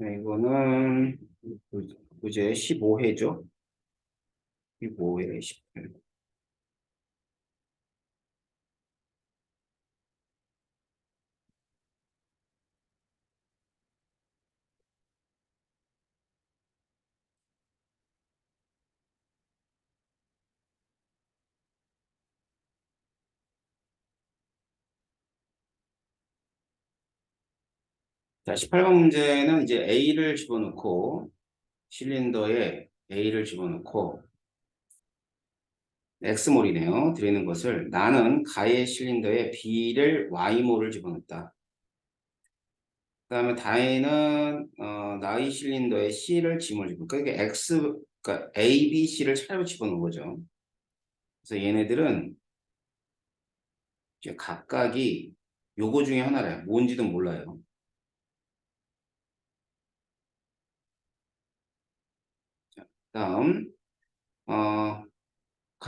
네, 이거는 이제 15회죠. 15회, 18. 자, 18번 문제는 이제 A를 집어넣고 실린더에 A를 집어넣고 X몰이네요. 드리는 것을 나는 가의 실린더에 B를 Y몰을 집어넣었다. 그 다음에 다혜는 나의 실린더에 C를 G몰 집어넣고 그러니까 그러니까 A, B, C를 차례로 집어넣은 거죠. 그래서 얘네들은 이제 각각이 요거 중에 하나래요. 뭔지도 몰라요. 다음 가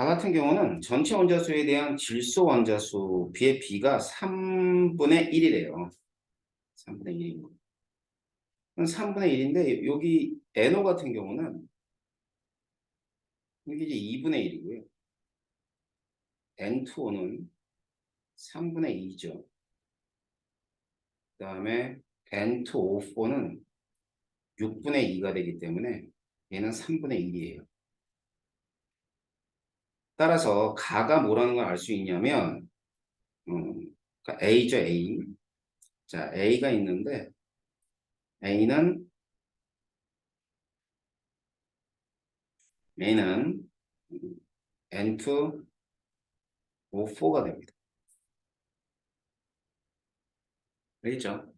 같은 경우는 전체 원자수에 대한 질소 원자수 B의 B가 3분의 1이래요. 3분의 1인 거. 3분의 1인데 여기 NO 같은 경우는 여기 이제 2분의 1이고요. N2O는 3분의 2죠. 그 다음에 N2O4는 6분의 2가 되기 때문에 얘는 3분의 1이에요. 따라서 가가 뭐라는 걸 알 수 있냐면 그러니까 A죠, A. 자, A가 있는데 A는 N2 O4가 됩니다. 알겠죠?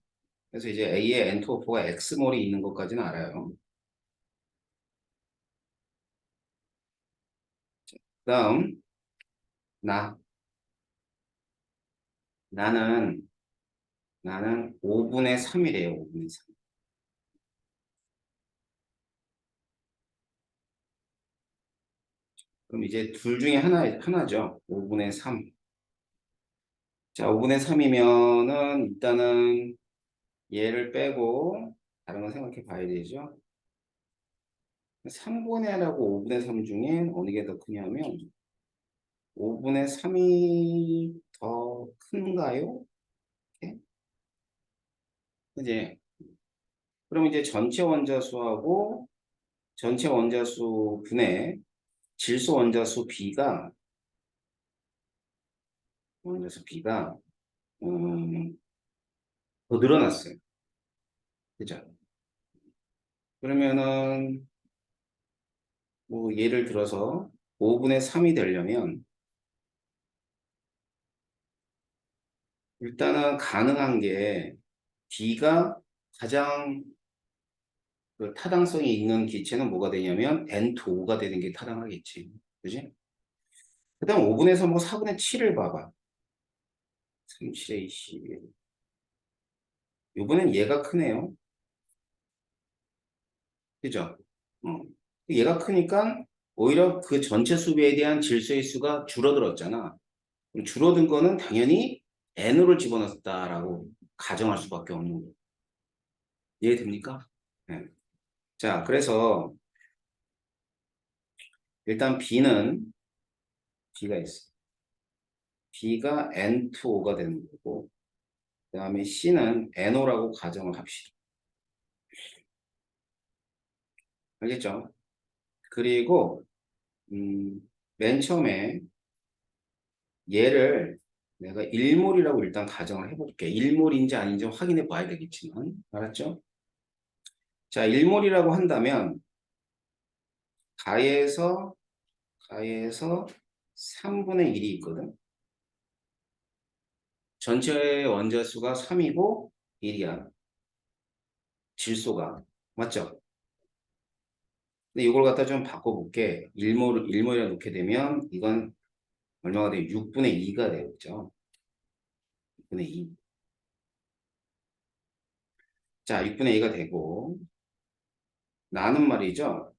그래서 이제 A의 N2O4가 X몰이 있는 것까지는 알아요. 그 다음 나 나는 나는 5분의 3이래요. 5분의 3. 그럼 이제 둘 중에 하나죠. 5분의 3. 자, 5분의 3이면은 일단은 얘를 빼고 다른 거 생각해 봐야 되죠. 3분의 1하고 5분의 3 중에 어느 게 더 크냐면 5분의 3이 더 큰가요? 이렇게? 이제 그럼 이제 전체 원자수 분의 질소 원자수 B가 음, 더 늘어났어요. 그죠? 그러면은 뭐 예를 들어서 5분의 3이 되려면 일단은 가능한 게 B가 가장 그 타당성이 있는 기체는 뭐가 되냐면 N2O가 되는 게 타당하겠지. 그지? 그 다음 5분의 3하고 4분의 7을 봐봐. 3, 7에 21. 이번엔 얘가 크네요. 그죠? 어. 얘가 크니까 오히려 그 전체 수비에 대한 질소의 수가 줄어들었잖아. 그럼 줄어든 거는 당연히 N으로 집어넣었다라고 가정할 수밖에 없는 거예요. 이해됩니까? 네. 자, 그래서 일단 B가 있어. B가 N2O가 되는 거고, 그 다음에 C는 NO라고 가정을 합시다. 알겠죠? 그리고 맨 처음에 얘를 내가 1몰이라고 일단 가정을 해볼게. 1몰인지 아닌지 확인해 봐야 되겠지만, 알았죠? 자, 1몰이라고 한다면 가에서 가에서 3분의 1이 있거든. 전체 원자수가 3이고 1이야. 질소가. 맞죠? 근데 이걸 갖다 좀 바꿔볼게. 1몰이라 놓게 되면 이건 얼마가 돼요? 6분의 2가 돼요. 그죠? 6분의 2. 자, 6분의 2가 되고 나는 말이죠.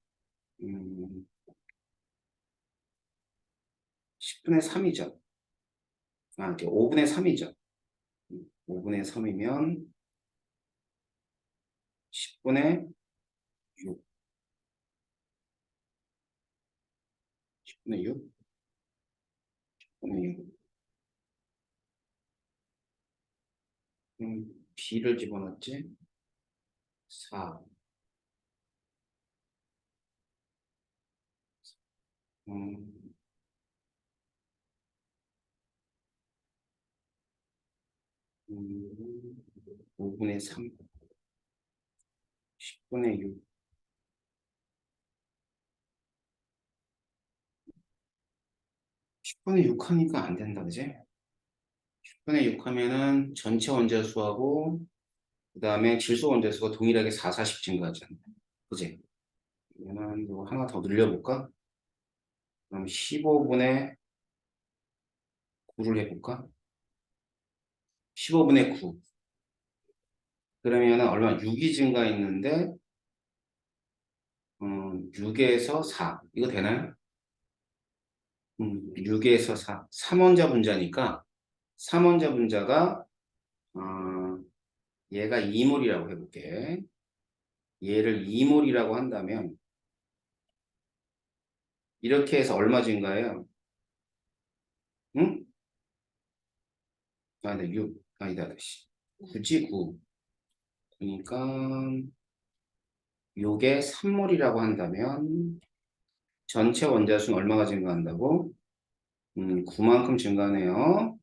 10분의 3이죠. 아, 이렇게 5분의 3이죠. 5분의 3이면 10분의 6. 10분의 6. 10분의 6. b를 집어넣었지? 4. 5분의 3. 10분의 6. 10분의 6 하니까 안 된다, 그지? 10분의 6 하면은 전체 원자수하고 그 다음에 질소 원자수가 동일하게 4, 40 증가하잖아. 그지? 그러면 이거 하나 더 늘려볼까? 그럼 15분의 9를 해볼까? 15분의 9. 그러면 얼마? 6이 증가했는데 6에서 4. 이거 되나요? 6에서 4. 3원자 분자니까 3원자 분자가 얘가 2몰이라고 해볼게. 얘를 2몰이라고 한다면 이렇게 해서 얼마 증가해요? 응? 아, 네, 6. 아니다, 다시. 굳이 9. 그러니까 6에 3몰이라고 한다면 전체 원자수는 얼마가 증가한다고? 9만큼 증가하네요.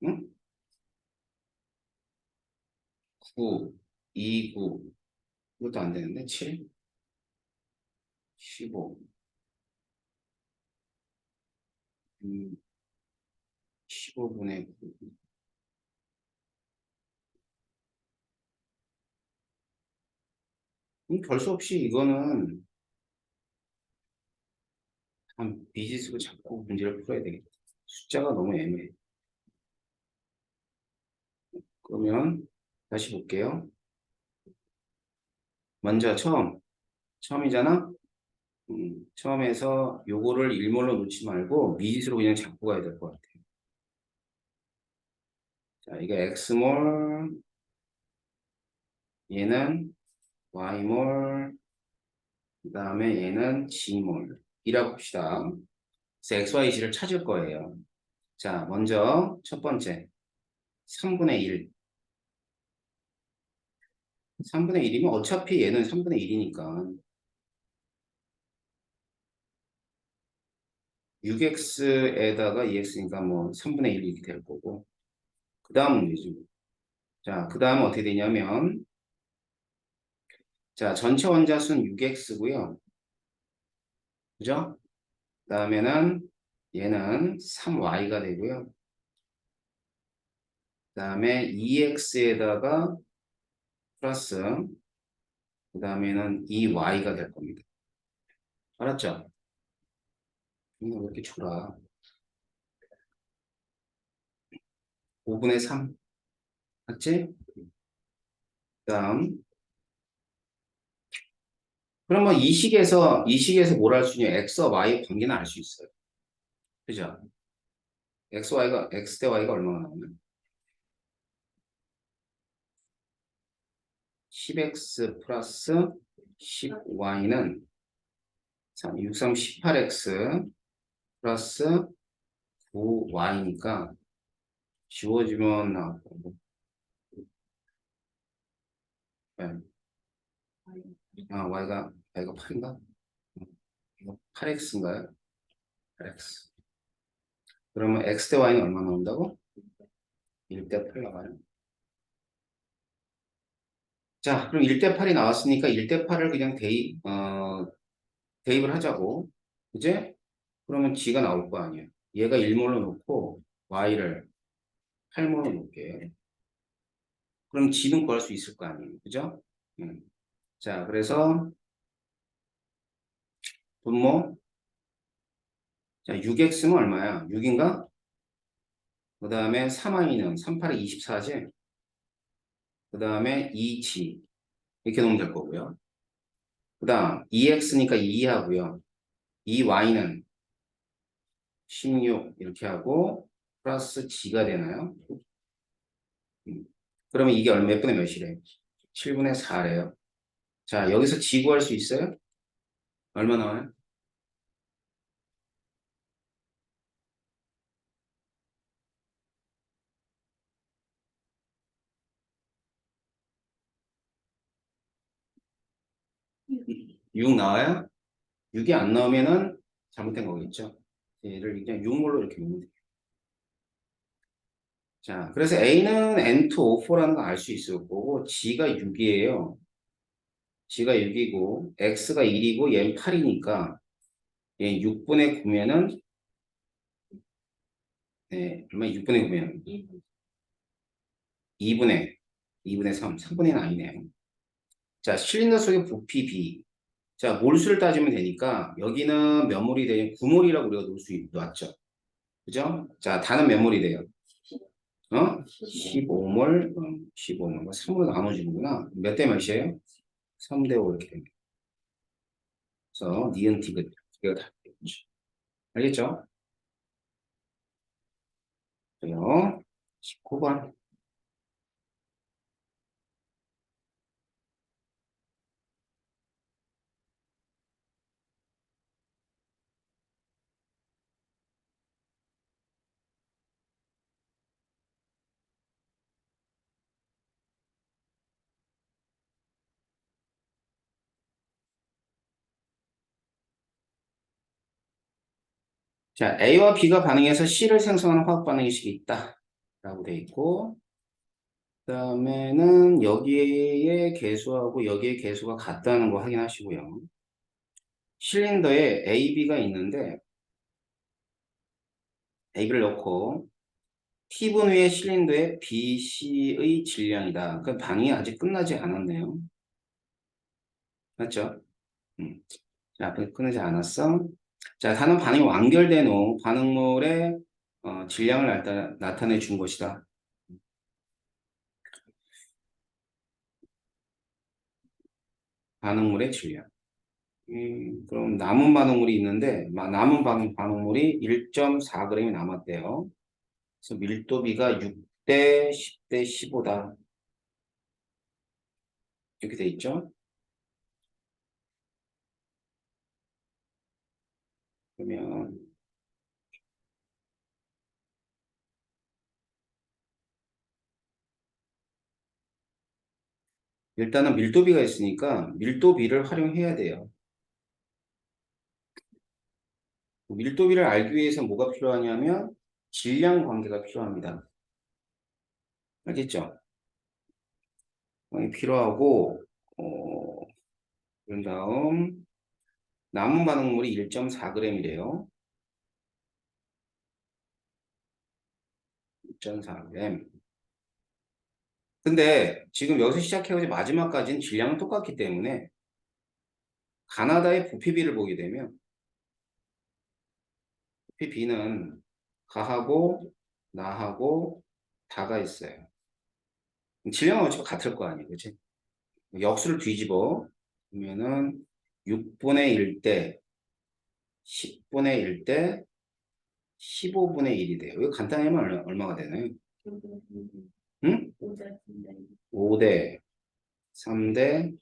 응? 9, 2, 9. 이것도 안 되는데? 7, 15. 15분의 9. 별 수 없이 이거는 한 미지수로 잡고 문제를 풀어야 되겠다. 숫자가 너무 애매해. 그러면 다시 볼게요. 먼저 처음이잖아? 처음에서 요거를 일몰로 놓지 말고 미지수로 그냥 잡고 가야 될 것 같아요. 자, 이게 X몰, 얘는 Y몰, 그 다음에 얘는 G몰. 이라고 봅시다. 그래서 XYZ를 찾을 거예요. 자, 먼저 첫 번째 3분의 1. 3분의 1이면 어차피 얘는 3분의 1이니까 6x에다가 2x니까 뭐 3분의 1 이렇게 될 거고 그 다음 문제죠. 자, 그 다음은 어떻게 되냐면 자, 전체 원자수는 6x고요. 그죠? 그 다음에는 얘는 3y가 되고요. 그 다음에 2x에다가 플러스 그 다음에는 2y가 될 겁니다. 알았죠? 왜 이렇게 졸아? 5분의 3. 맞지? 그 다음 그럼 뭐 이 식에서 뭘 할 수 있냐? x와 y 관계는 알 수 있어요. 그죠? x 대 y가 얼마나 나오냐? 10x 플러스 10y는 6, 3, 18x 플러스 9y니까 지워지면 나오고 y가 8인가? 이거 8x인가요? 8x. 그러면 x 대 y는 얼마 나온다고? 1대 8 나와요. 자, 그럼 1대 8이 나왔으니까 1대 8을 그냥 대입을 하자고. 이제 그러면 g가 나올 거 아니야. 얘가 1몰로 놓고 y를 8몰로 놓을게. 그럼 g는 구할 수 있을 거 아니에요. 그죠? 자, 그래서 분모. 자, 6x는 얼마야? 6인가? 그 다음에 3i는 38에 24지? 그 다음에 2g. 이렇게 놓으면 될 거고요. 그 다음 2x니까 2 하고요. 2y는 16 이렇게 하고 플러스 g가 되나요? 그러면 이게 몇 분의 몇이래? 7분의 4래요. 자, 여기서 지 구할 수 있어요? 얼마 나와요? 6 나와요? 6이 안 나오면은 잘못된 거겠죠? 얘를 그냥 6몰로 이렇게 놓으면 돼요. 자, 그래서 A는 N2O4라는 거 알 수 있을 거고, G가 6이에요. G가 6이고, X가 1이고, 얘는 8이니까, 얘 6분의 9면은, 네, 얼마 6분의 9면? 2분의 3, 3분의 1 아니네요. 자, 실린더 속의 부피 B. 자, 몰수를 따지면 되니까, 여기는 몇 몰이 돼요? 9몰이라고 우리가 놓을 수 있죠. 그죠? 자, 다는 몇 몰이 돼요? 15몰, 15몰. 3으로 나눠지는구나. 몇 대 몇이에요? 3대 5 이렇게 됩니다. 그래서 니은 티귿 이거 다 되겠죠. 알겠죠? 그래요. 19번. 자, A와 B가 반응해서 C를 생성하는 화학 반응식이 있다. 라고 돼 있고, 그 다음에는 여기에 개수하고 여기에 개수가 같다는 거 확인하시고요. 실린더에 A, B가 있는데, A를 넣고, T분 위의 실린더에 B, C의 질량이다. 그 반응이 아직 끝나지 않았네요. 맞죠? 음. 자, 끝나지 않았어. 자, 단은 반응이 완결된 후 반응물의 질량을 나타내 준 것이다. 반응물의 질량. 그럼 남은 반응물이 있는데 남은 반응물이 1.4g이 남았대요. 그래서 밀도비가 6대 10대 15다. 이렇게 돼 있죠? 그러면 일단은 밀도비가 있으니까 밀도비를 활용해야 돼요. 밀도비를 알기 위해서 뭐가 필요하냐면 질량 관계가 필요합니다. 알겠죠? 필요하고 그런 다음 남은 반응물이 1.4g이래요. 1.4g. 근데 지금 여기서 시작해서 마지막까지는 질량은 똑같기 때문에 가나다의 부피비를 보게 되면 부피비는 가하고 나하고 다가 있어요. 질량은 어차피 같을 거 아니에요. 그치? 역수를 뒤집어 보면은 6분의 1대 10분의 1대 15분의 1이 돼요. 이거 간단히 하면 얼마가 되나요? 응? 5대 3대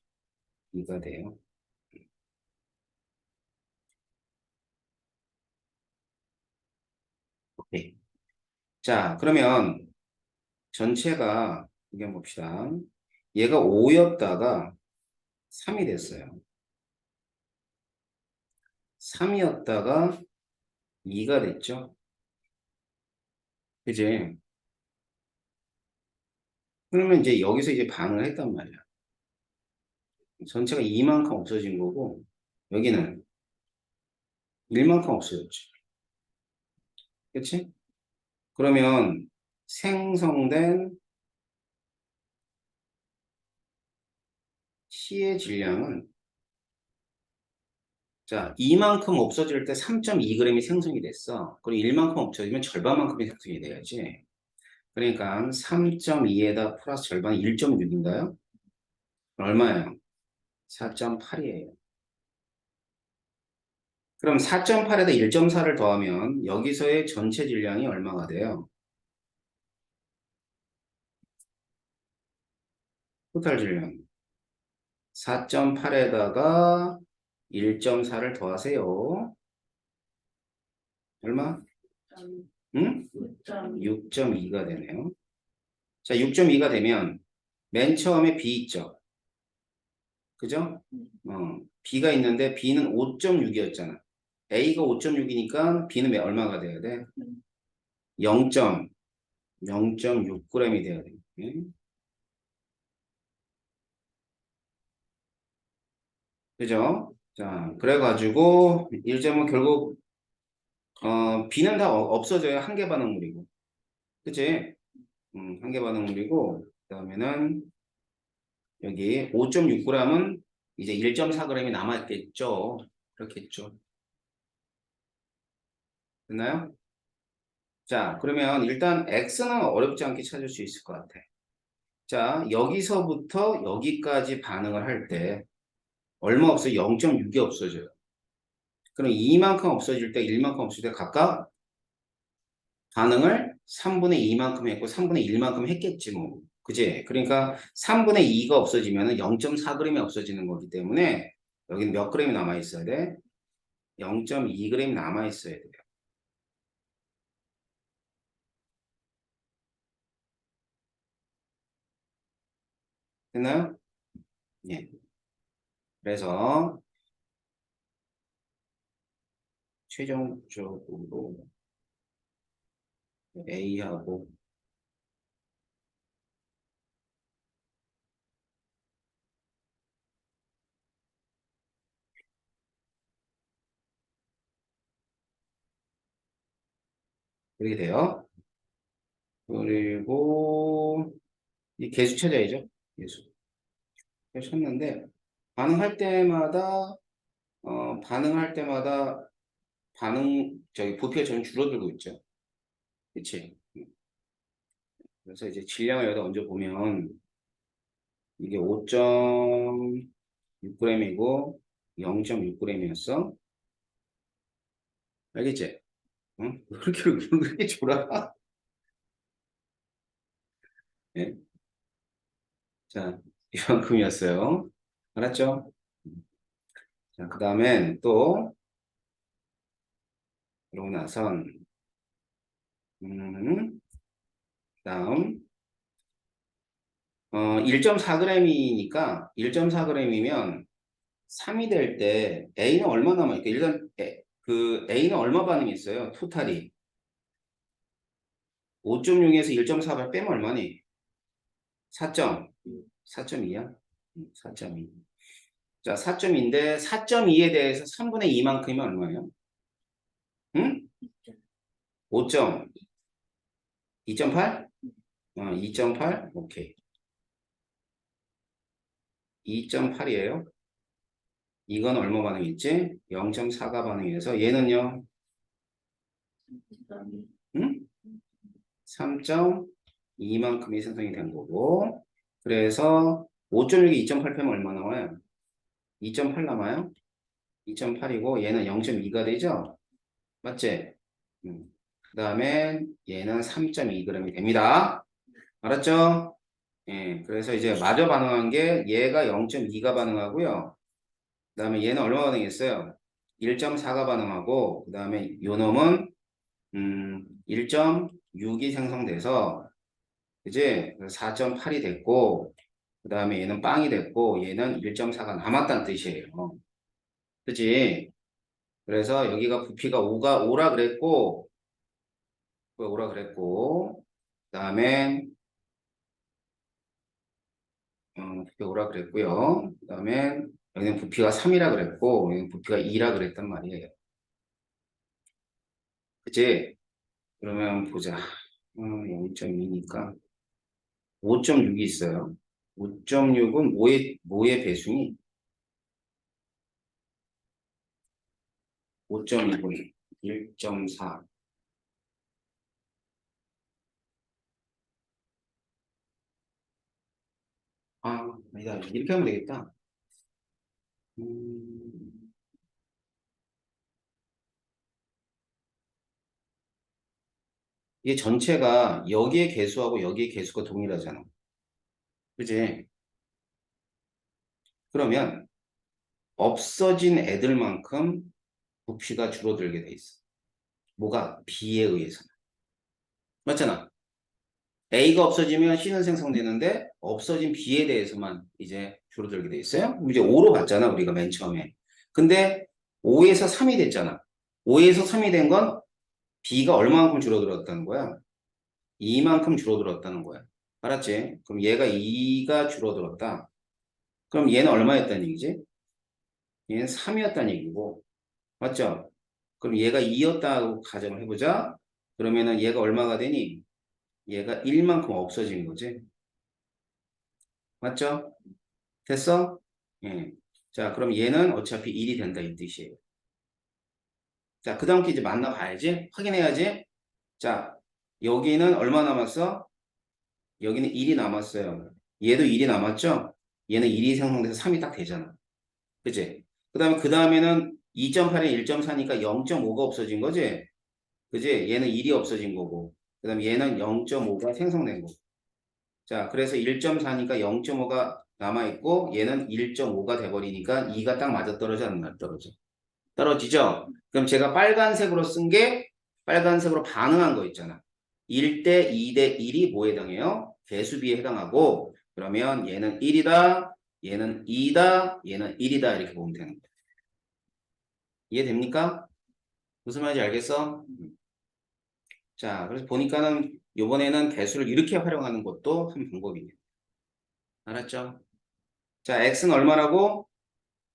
2가 돼요. 오케이. 자, 그러면 전체가 이게 봅시다. 얘가 5였다가 3이 됐어요. 3이었다가 2가 됐죠. 그지? 그러면 이제 여기서 이제 반응을 했단 말이야. 전체가 2만큼 없어진 거고 여기는 1만큼 없어졌죠. 그치? 그러면 생성된 C의 질량은 자, 이만큼 없어질 때 3.2g이 생성이 됐어. 그리고 1만큼 없어지면 절반만큼이 생성이 돼야지. 그러니까 3.2에다 플러스 절반이 1.6인가요? 얼마예요? 4.8이에요. 그럼 4.8에다 1.4를 더하면 여기서의 전체 질량이 얼마가 돼요? 토탈 질량. 4.8에다가 1.4를 더하세요. 얼마? 응? 6.2가 되네요. 자, 6.2가 되면 맨 처음에 B 있죠? 그죠? B가 있는데 B는 5.6이었잖아. A가 5.6이니까 B는 얼마가 돼야 돼? 0.6g이 돼야 돼. 그죠? 자, 그래가지고 1점은 결국 B는 다 없어져요. 한 개 반응물이고. 그치? 한 개 반응물이고 그다음에는 여기 5.6g은 이제 1.4g이 남았겠죠. 그렇겠죠. 됐나요? 자, 그러면 일단 X는 어렵지 않게 찾을 수 있을 것 같아. 자, 여기서부터 여기까지 반응을 할 때 얼마 없어요? 0.6이 없어져요. 그럼 2만큼 없어질 때 1만큼 없어질 때 각각 반응을 3분의 2만큼 했고 3분의 1만큼 했겠지 뭐. 그지? 그러니까 3분의 2가 없어지면 0.4g이 없어지는 거기 때문에 여기는 몇 g이 남아 있어야 돼? 0.2g 남아 있어야 돼요. 됐나요? 예. 그래서 최종적으로 A하고 그렇게 돼요. 그리고 이 계수 찾아야죠. 계수. 계수 찾는데 반응할 때마다 저기 부피가 점 줄어들고 있죠. 그치? 그래서 이제 질량을 여기다 얹어 보면 이게 5.6g이고 0.6g이었어. 알겠지? 응? 그렇게 줘라. 네. 자, 이만큼이었어요. 알았죠? 자, 그 다음엔 또 그러고 나선 다음 1.4g이니까 1.4g이면 3이 될 때 A는 얼마 남아있까? 일단 그 A는 얼마 반응했어요? 토탈이 5.6에서 1.4를 빼면 얼마니? 4점. 4.2야? 4.2. 자, 4.2인데 4.2에 대해서 3분의 2만큼이면 얼마예요? 응? 5점. 2.8? 2.8? 오케이. 2.8이에요. 이건 얼마 반응했지? 0.4가 반응해서 얘는요? 응? 3.2만큼이 생성이 된 거고 그래서 5.6이 2.8 빼면 얼마 나와요? 2.8 남아요? 2.8이고 얘는 0.2가 되죠? 맞지? 그 다음에 얘는 3.2g이 됩니다. 알았죠? 예, 그래서 이제 마저 반응한 게 얘가 0.2가 반응하고요. 그 다음에 얘는 얼마 반응했어요? 1.4가 반응하고 그 다음에 요 놈은 1.6이 생성돼서 그지? 4.8이 됐고 그 다음에 얘는 빵이 됐고 얘는 1.4가 남았다는 뜻이에요. 그지? 그래서 여기가 부피가 5라 그랬고 그 다음에 부피가 5라 그랬고요. 그 다음에 여기는 부피가 3이라 그랬고 여기는 부피가 2라 그랬단 말이에요. 그치? 그러면 보자. 0.2니까 5.6이 있어요. 5.6은 뭐의 배수니? 5.6은 1.4. 아니다. 이렇게 하면 되겠다. 음, 이게 전체가 여기의 개수하고 여기의 개수가 동일하잖아. 그지? 그러면 없어진 애들만큼 부피가 줄어들게 돼 있어. 뭐가? B에 의해서. 맞잖아. A가 없어지면 C는 생성되는데 없어진 B에 대해서만 이제 줄어들게 돼 있어요. 이제 5로 봤잖아, 우리가 맨 처음에. 근데 5에서 3이 됐잖아. 5에서 3이 된 건 B가 얼마만큼 줄어들었다는 거야? 이만큼 줄어들었다는 거야. 알았지? 그럼 얘가 2가 줄어들었다. 그럼 얘는 얼마였다는 얘기지? 얘는 3이었다는 얘기고. 맞죠? 그럼 얘가 2였다고 가정을 해보자. 그러면은 얘가 얼마가 되니? 얘가 1만큼 없어진 거지. 맞죠? 됐어? 예. 자, 그럼 얘는 어차피 1이 된다 이 뜻이에요. 자, 그 다음 게 이제 만나봐야지. 확인해야지. 자, 여기는 얼마 남았어? 여기는 1이 남았어요. 얘도 1이 남았죠? 얘는 1이 생성돼서 3이 딱 되잖아. 그치? 그 다음에는 2.8에 1.4니까 0.5가 없어진 거지? 그지? 얘는 1이 없어진 거고. 그 다음에 얘는 0.5가 생성된 거고. 자, 그래서 1.4니까 0.5가 남아있고, 얘는 1.5가 돼버리니까 2가 딱 맞아떨어져, 안 맞아떨어져? 떨어지죠? 그럼 제가 빨간색으로 쓴 게 빨간색으로 반응한 거 있잖아. 1대 2대 1이 뭐에 해당해요? 개수비에 해당하고, 그러면 얘는 1이다, 얘는 2다, 얘는 1이다 이렇게 보면 되는 거야. 이해됩니까? 무슨 말인지 알겠어? 자, 그래서 보니까는 이번에는 개수를 이렇게 활용하는 것도 한 방법이네요. 알았죠? 자, x는 얼마라고?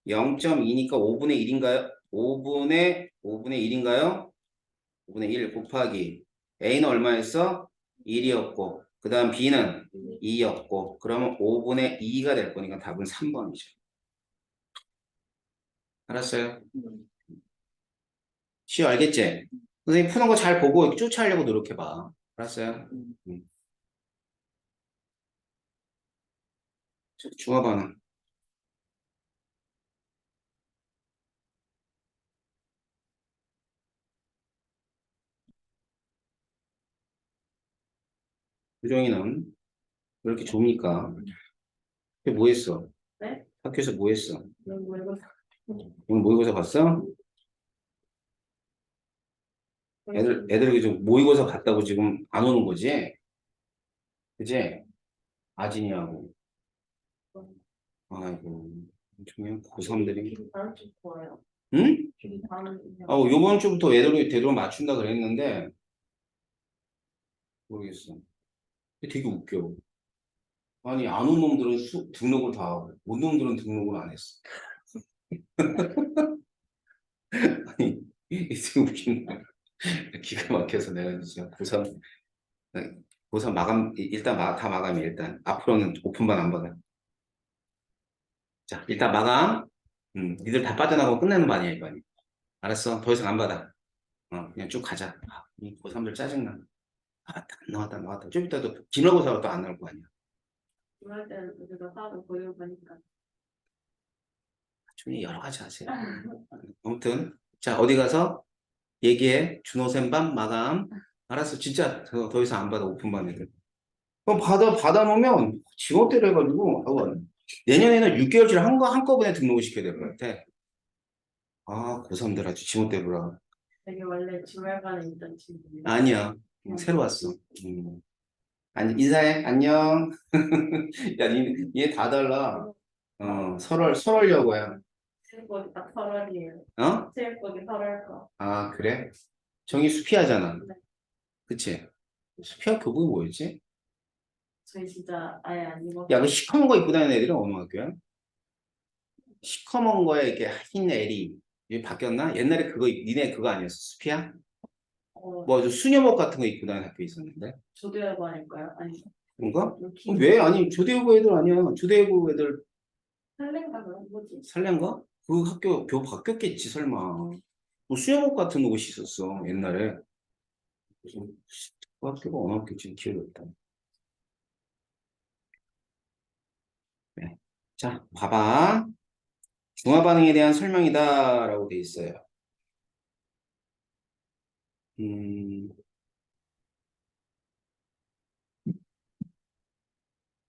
0.2니까 5분의 1인가요? 5분의 1인가요? 5분의 1 곱하기 a는 얼마였어? 1이었고 그 다음 b는 2였고 그러면 5분의 2가 될 거니까 답은 3번이죠. 알았어요? 쉬워 알겠지? 선생님 푸는 거 잘 보고 쫓아하려고 노력해봐. 알았어요? 중화반응. 유정이는 왜 이렇게 좋으니까 학교 뭐 했어? 네? 학교에서 뭐 했어? 오늘 모의고사 봤어? 애들 좀 모의고사 봤다고 지금 안 오는 거지? 그지? 아진이하고. 아이고, 정말 고3들이. 다음 주 거예요. 응? 다음 요번 주부터 애들이 되도록 맞춘다 그랬는데, 모르겠어. 근데 되게 웃겨. 아니, 안 온 놈들은 등록을 다 하고, 온 놈들은 등록을 안 했어. 아니, 되게 웃긴 거야. 기가 막혀서 내가 진짜 고3 마감, 일단 다 마감이야, 일단. 앞으로는 오픈반 안 받아. 자, 일단 마감. 니들 다 빠져나가고 끝내는 반이야, 이반이. 알았어. 더 이상 안 받아. 그냥 쭉 가자. 이 고3들 짜증나. 나왔다. 좀 이따도 기말고사가 또 안 나올 거 아니야. 그럴 때는 우리가 따로 보여보니까. 좀 여러 가지 하세요. 아무튼 자 어디 가서 얘기해. 준호쌤 반 마감. 알았어. 진짜 더 이상 안 받아 오픈반 애들. 그럼 받아놓으면 지원대로 해가지고 학원. 내년에는 6개월치를 한꺼번에 등록을 시켜야 될 것 같아. 고3들 아주 지원대로라. 되게 원래 주말반에 있던 친구예요. 아니야. 새로 왔어. 아니, 인사해. 안녕. 야, 얘 다 달라. 설월여고 야. 체육복이 딱 8월이에요. 어? 체육복이 8월 거. 그래? 정이 수피하잖아. 네. 그치? 수피학 교복이 뭐였지? 저희 진짜 아예 안 입어. 야, 그 시커먼 거 입고 다니는 애들은 어느 학교야? 시커먼 거에 이렇게 흰 애리. 이게 바뀌었나? 옛날에 니네 그거 아니었어? 수피야? 저 수녀복 같은 거 입고 다니는 학교 있었는데. 조대여고 아닐까요? 아니. 그런가? 왜? 아니, 조대여고 애들 아니야. 조대여고 애들 설렌가 그런 뭐지? 살렌가? 그 학교 교복 바뀌었겠지, 설마. 뭐 수영복 같은 옷이 있었어, 옛날에. 그래서 그 학교가 어느 학교인지 기억이 없다. 네. 자, 봐봐. 중화 반응에 대한 설명이다라고 돼 있어요.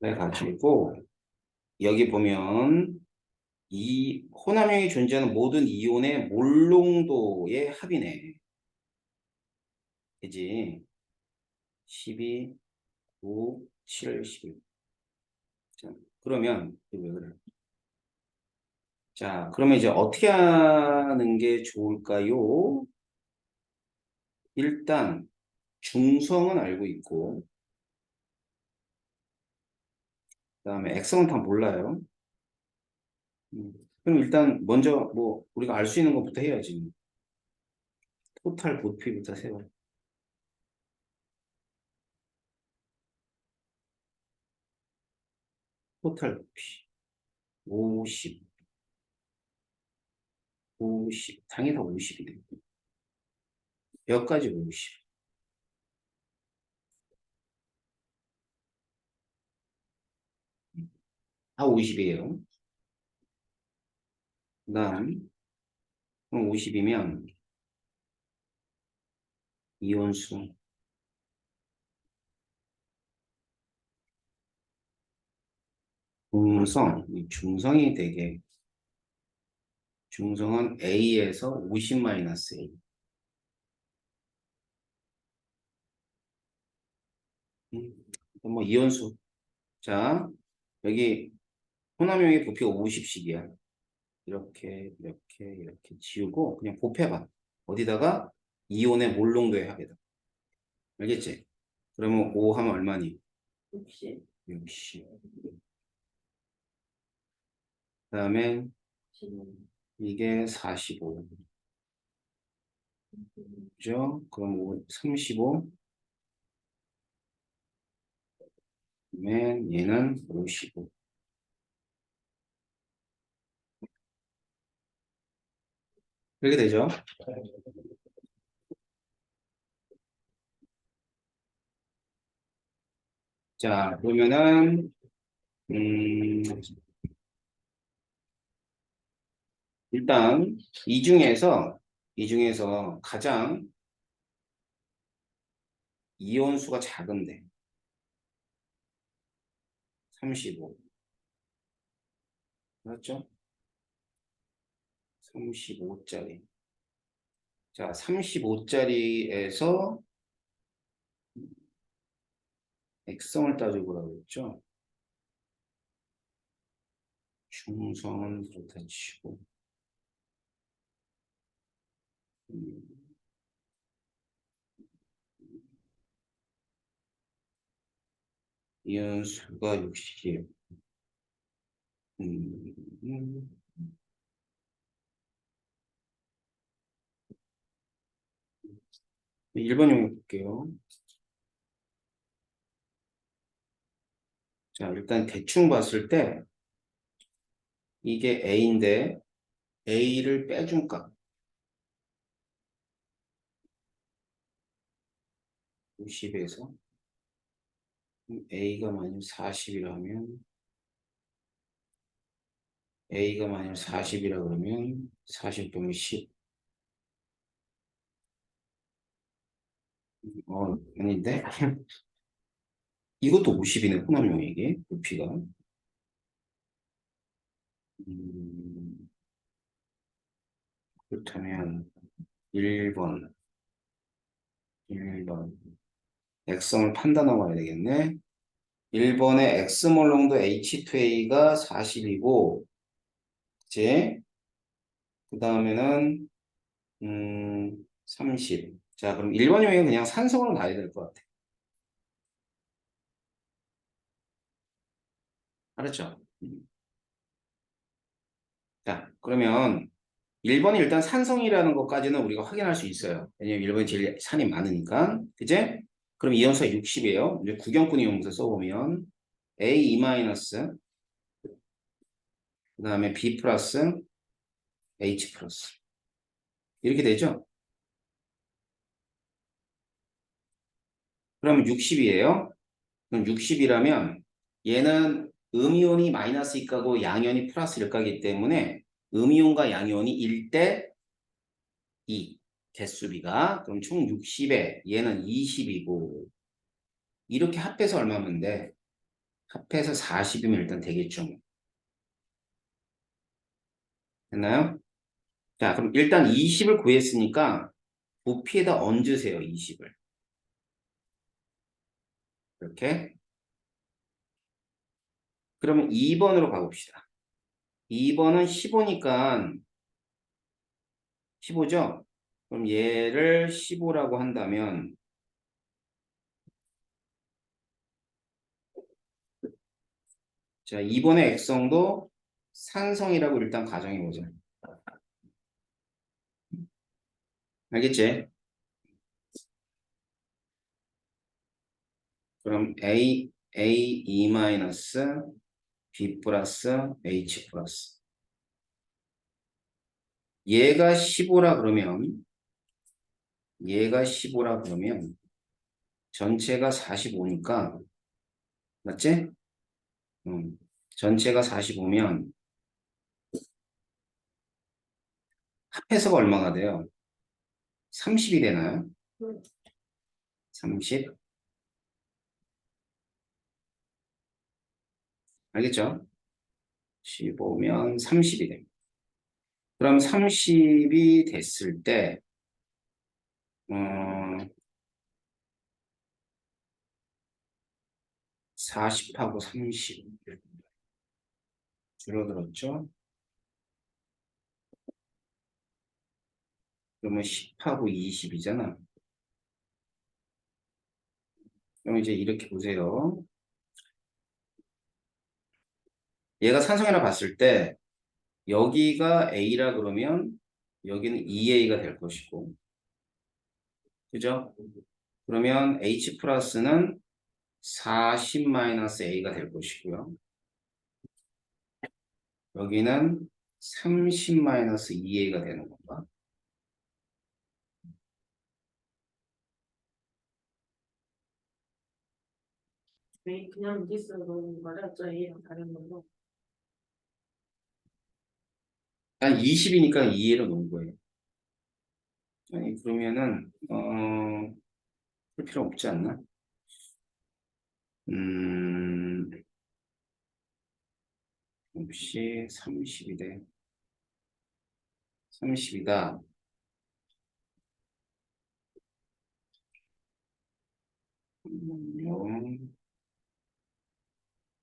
네, 가지고 여기 보면 이 혼합형이 존재하는 모든 이온의 몰농도의 합이네. 그지? 12, 9, 7, 11. 자, 그러면 이거 왜 그래? 자, 그러면 이제 어떻게 하는 게 좋을까요? 일단 중성은 알고 있고, 그다음에 액성은 다 몰라요. 그럼 일단 먼저 뭐 우리가 알 수 있는 것부터 해야지. 토탈 부피부터 세워. 토탈 부피 50, 50. 당이 다 50이네. 몇 가지 50. 다 50이에요. 그다음 그럼 50이면 이온수 중성, 이 중성이 되게 중성은 A에서 50 마이너스 A. 뭐 이온수. 자, 여기 혼합용의 부피가 50씩이야. 이렇게 지우고 그냥 곱해봐. 어디다가 이온의 몰농도의 합이다. 알겠지? 그러면 5 하면 얼마니? 60, 60. 그다음에 15, 이게 45. 그죠? 그럼 35. 그러면 얘는 55. 이렇게 되죠? 자, 그러면은 일단 이 중에서 가장 이온수가 작은데 35. 맞죠? 35짜리. 자, 35짜리에서 액성을 따져보라고 했죠. 중성은 그렇다 치고 음, 이온수가 60. 1번용 볼게요. 자, 일단 대충 봤을 때 이게 A인데 A를 빼준 값 50에서 A가 만약 40이라면 A가 만약 40이라 그러면 40 빼면 10. 아닌데? 이것도 50이네, 혼합용이게, 부피가. 음, 그렇다면 1번, 1번. 액성을 판단하고 와야 되겠네. 1번의 X몰롱도 H2A가 40이고, 그치? 그 다음에는, 30. 자, 그럼 1번용이 그냥 산성으로 놔야 될 것 같아. 알았죠? 자, 그러면 1번이 일단 산성이라는 것까지는 우리가 확인할 수 있어요. 왜냐면 1번이 제일 산이 많으니까. 그제? 그럼 이온수가 60이에요. 이제 구경꾼 이온부터 써보면 A 마이너스, 그 다음에 B 플러스, H 플러스. 이렇게 되죠? 그러면 60이에요. 그럼 60이라면 얘는 음이온이 마이너스 일가고 양이온이 플러스 일가기 때문에 음이온과 양이온이 1대 2 개수비가 그럼 총 60에 얘는 20이고 이렇게 합해서 얼마면 돼? 합해서 40이면 일단 되겠죠. 됐나요? 자, 그럼 일단 20을 구했으니까 부피에다 얹으세요, 20을. 이렇게. 그러면 2번으로 가봅시다. 2번은 15니까 15죠? 그럼 얘를 15라고 한다면 자, 2번의 액성도 산성이라고 일단 가정해보자. 알겠지? 그럼 A2 마이너스 B 플러스 H 플러스 얘가 15라 그러면 전체가 45니까 맞지? 전체가 45면 합해서가 얼마가 돼요? 30이 되나요? 30? 알겠죠? 15면 30이 됩니다. 그럼 30이 됐을 때 40하고 30 줄어들었죠? 그러면 10하고 20이잖아. 그럼 이제 이렇게 보세요. 얘가 산성이라 봤을 때 여기가 A라 그러면 여기는 2A가 될 것이고 그죠? 그러면 H 플러스는 40-A가 될 것이고요. 여기는 30-2A가 되는 건가? 그냥 미지수로 말했죠. A랑 다른 걸로. 한 20이니까 2A로 놓은 거예요. 아니 그러면은 할 필요 없지 않나? 혹시 30이래. 30이다.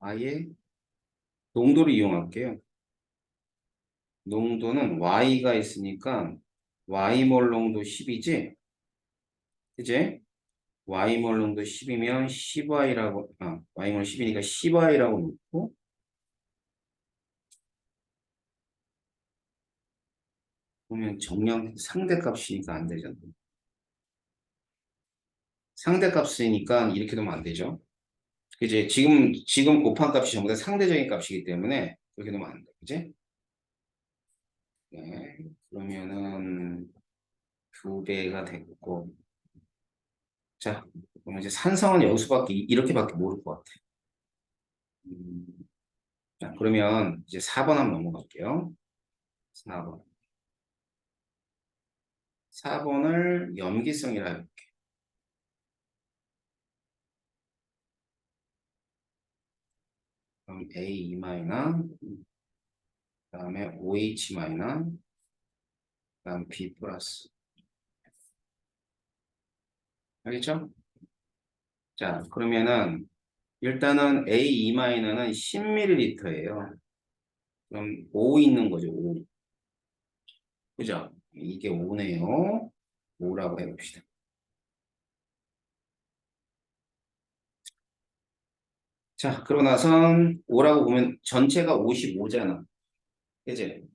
아예 농도를 이용할게요. 농도는 Y가 있으니까 Y몰 농도 10이지? 그지? Y몰 농도 10이면 10Y라고, Y몰 10이니까 10Y라고 놓고, 보면 정량 상대값이니까 안 되잖아. 상대값이니까 이렇게 놓으면 안 되죠. 그지? 지금 곱한 값이 전부 다 상대적인 값이기 때문에 그렇게 놓으면 안 돼. 그지? 네. 그러면은 2배가 됐고, 자, 그럼 이제 산성은 여기서밖에, 이렇게밖에 모를 것 같아. 음, 자, 그러면 이제 4번 한번 넘어갈게요. 4번. 4번을 염기성이라 해볼게. 그럼 A 마이너, 그다음에 OH 마이너, 그다음 B 플러스. 알겠죠? 자, 그러면은 일단은 A2 마이너는 10ml예요. 그럼 5 있는 거죠, 5. 그죠? 이게 5네요. 5라고 해봅시다. 자, 그러고 나선 5라고 보면 전체가 55잖아. 그지?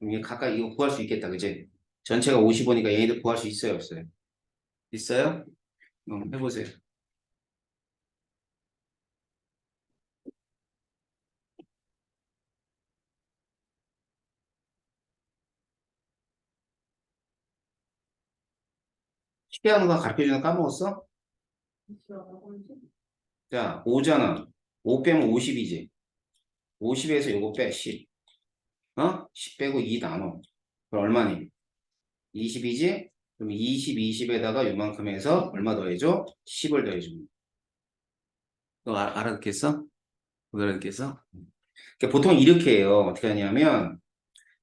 이게 가까이 이거 구할 수 있겠다. 그지? 전체가 55니까 얘네들 구할 수 있어요, 없어요? 있어요? 해보세요. 쉽게 하는 거 가르쳐주는 거 까먹었어? 자, 5잖아. 5 빼면 50이지. 50에서 요거 빼, 10. 10 빼고 2 나눠. 그럼 얼마니? 20이지? 그럼 20, 20에다가 요만큼 해서 얼마 더해줘? 10을 더해줍니다. 너 알아듣겠어? 못 알아듣겠어? 그러니까 보통 이렇게 해요. 어떻게 하냐면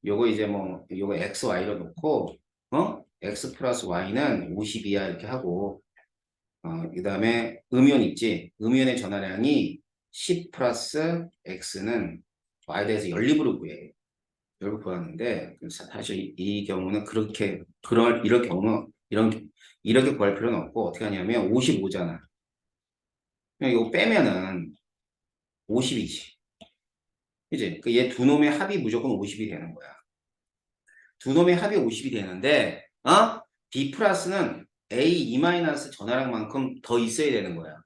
요거 이제 뭐 요거 x, y로 놓고 x 플러스 y는 50이야 이렇게 하고 그다음에 음이온 있지? 음이온의 전하량이 10 플러스 x는 y에 대해서 연립으로 구해. 결국 구하는데 사실 이 경우는 이럴 경우 이렇게 구할 필요는 없고 어떻게 하냐면 55잖아. 그냥 이거 빼면은 50이지. 그지? 그 얘 두 놈의 합이 무조건 50이 되는 거야. 두 놈의 합이 50이 되는데 B 플러스는 A, E 마이너스 전하량만큼 더 있어야 되는 거야.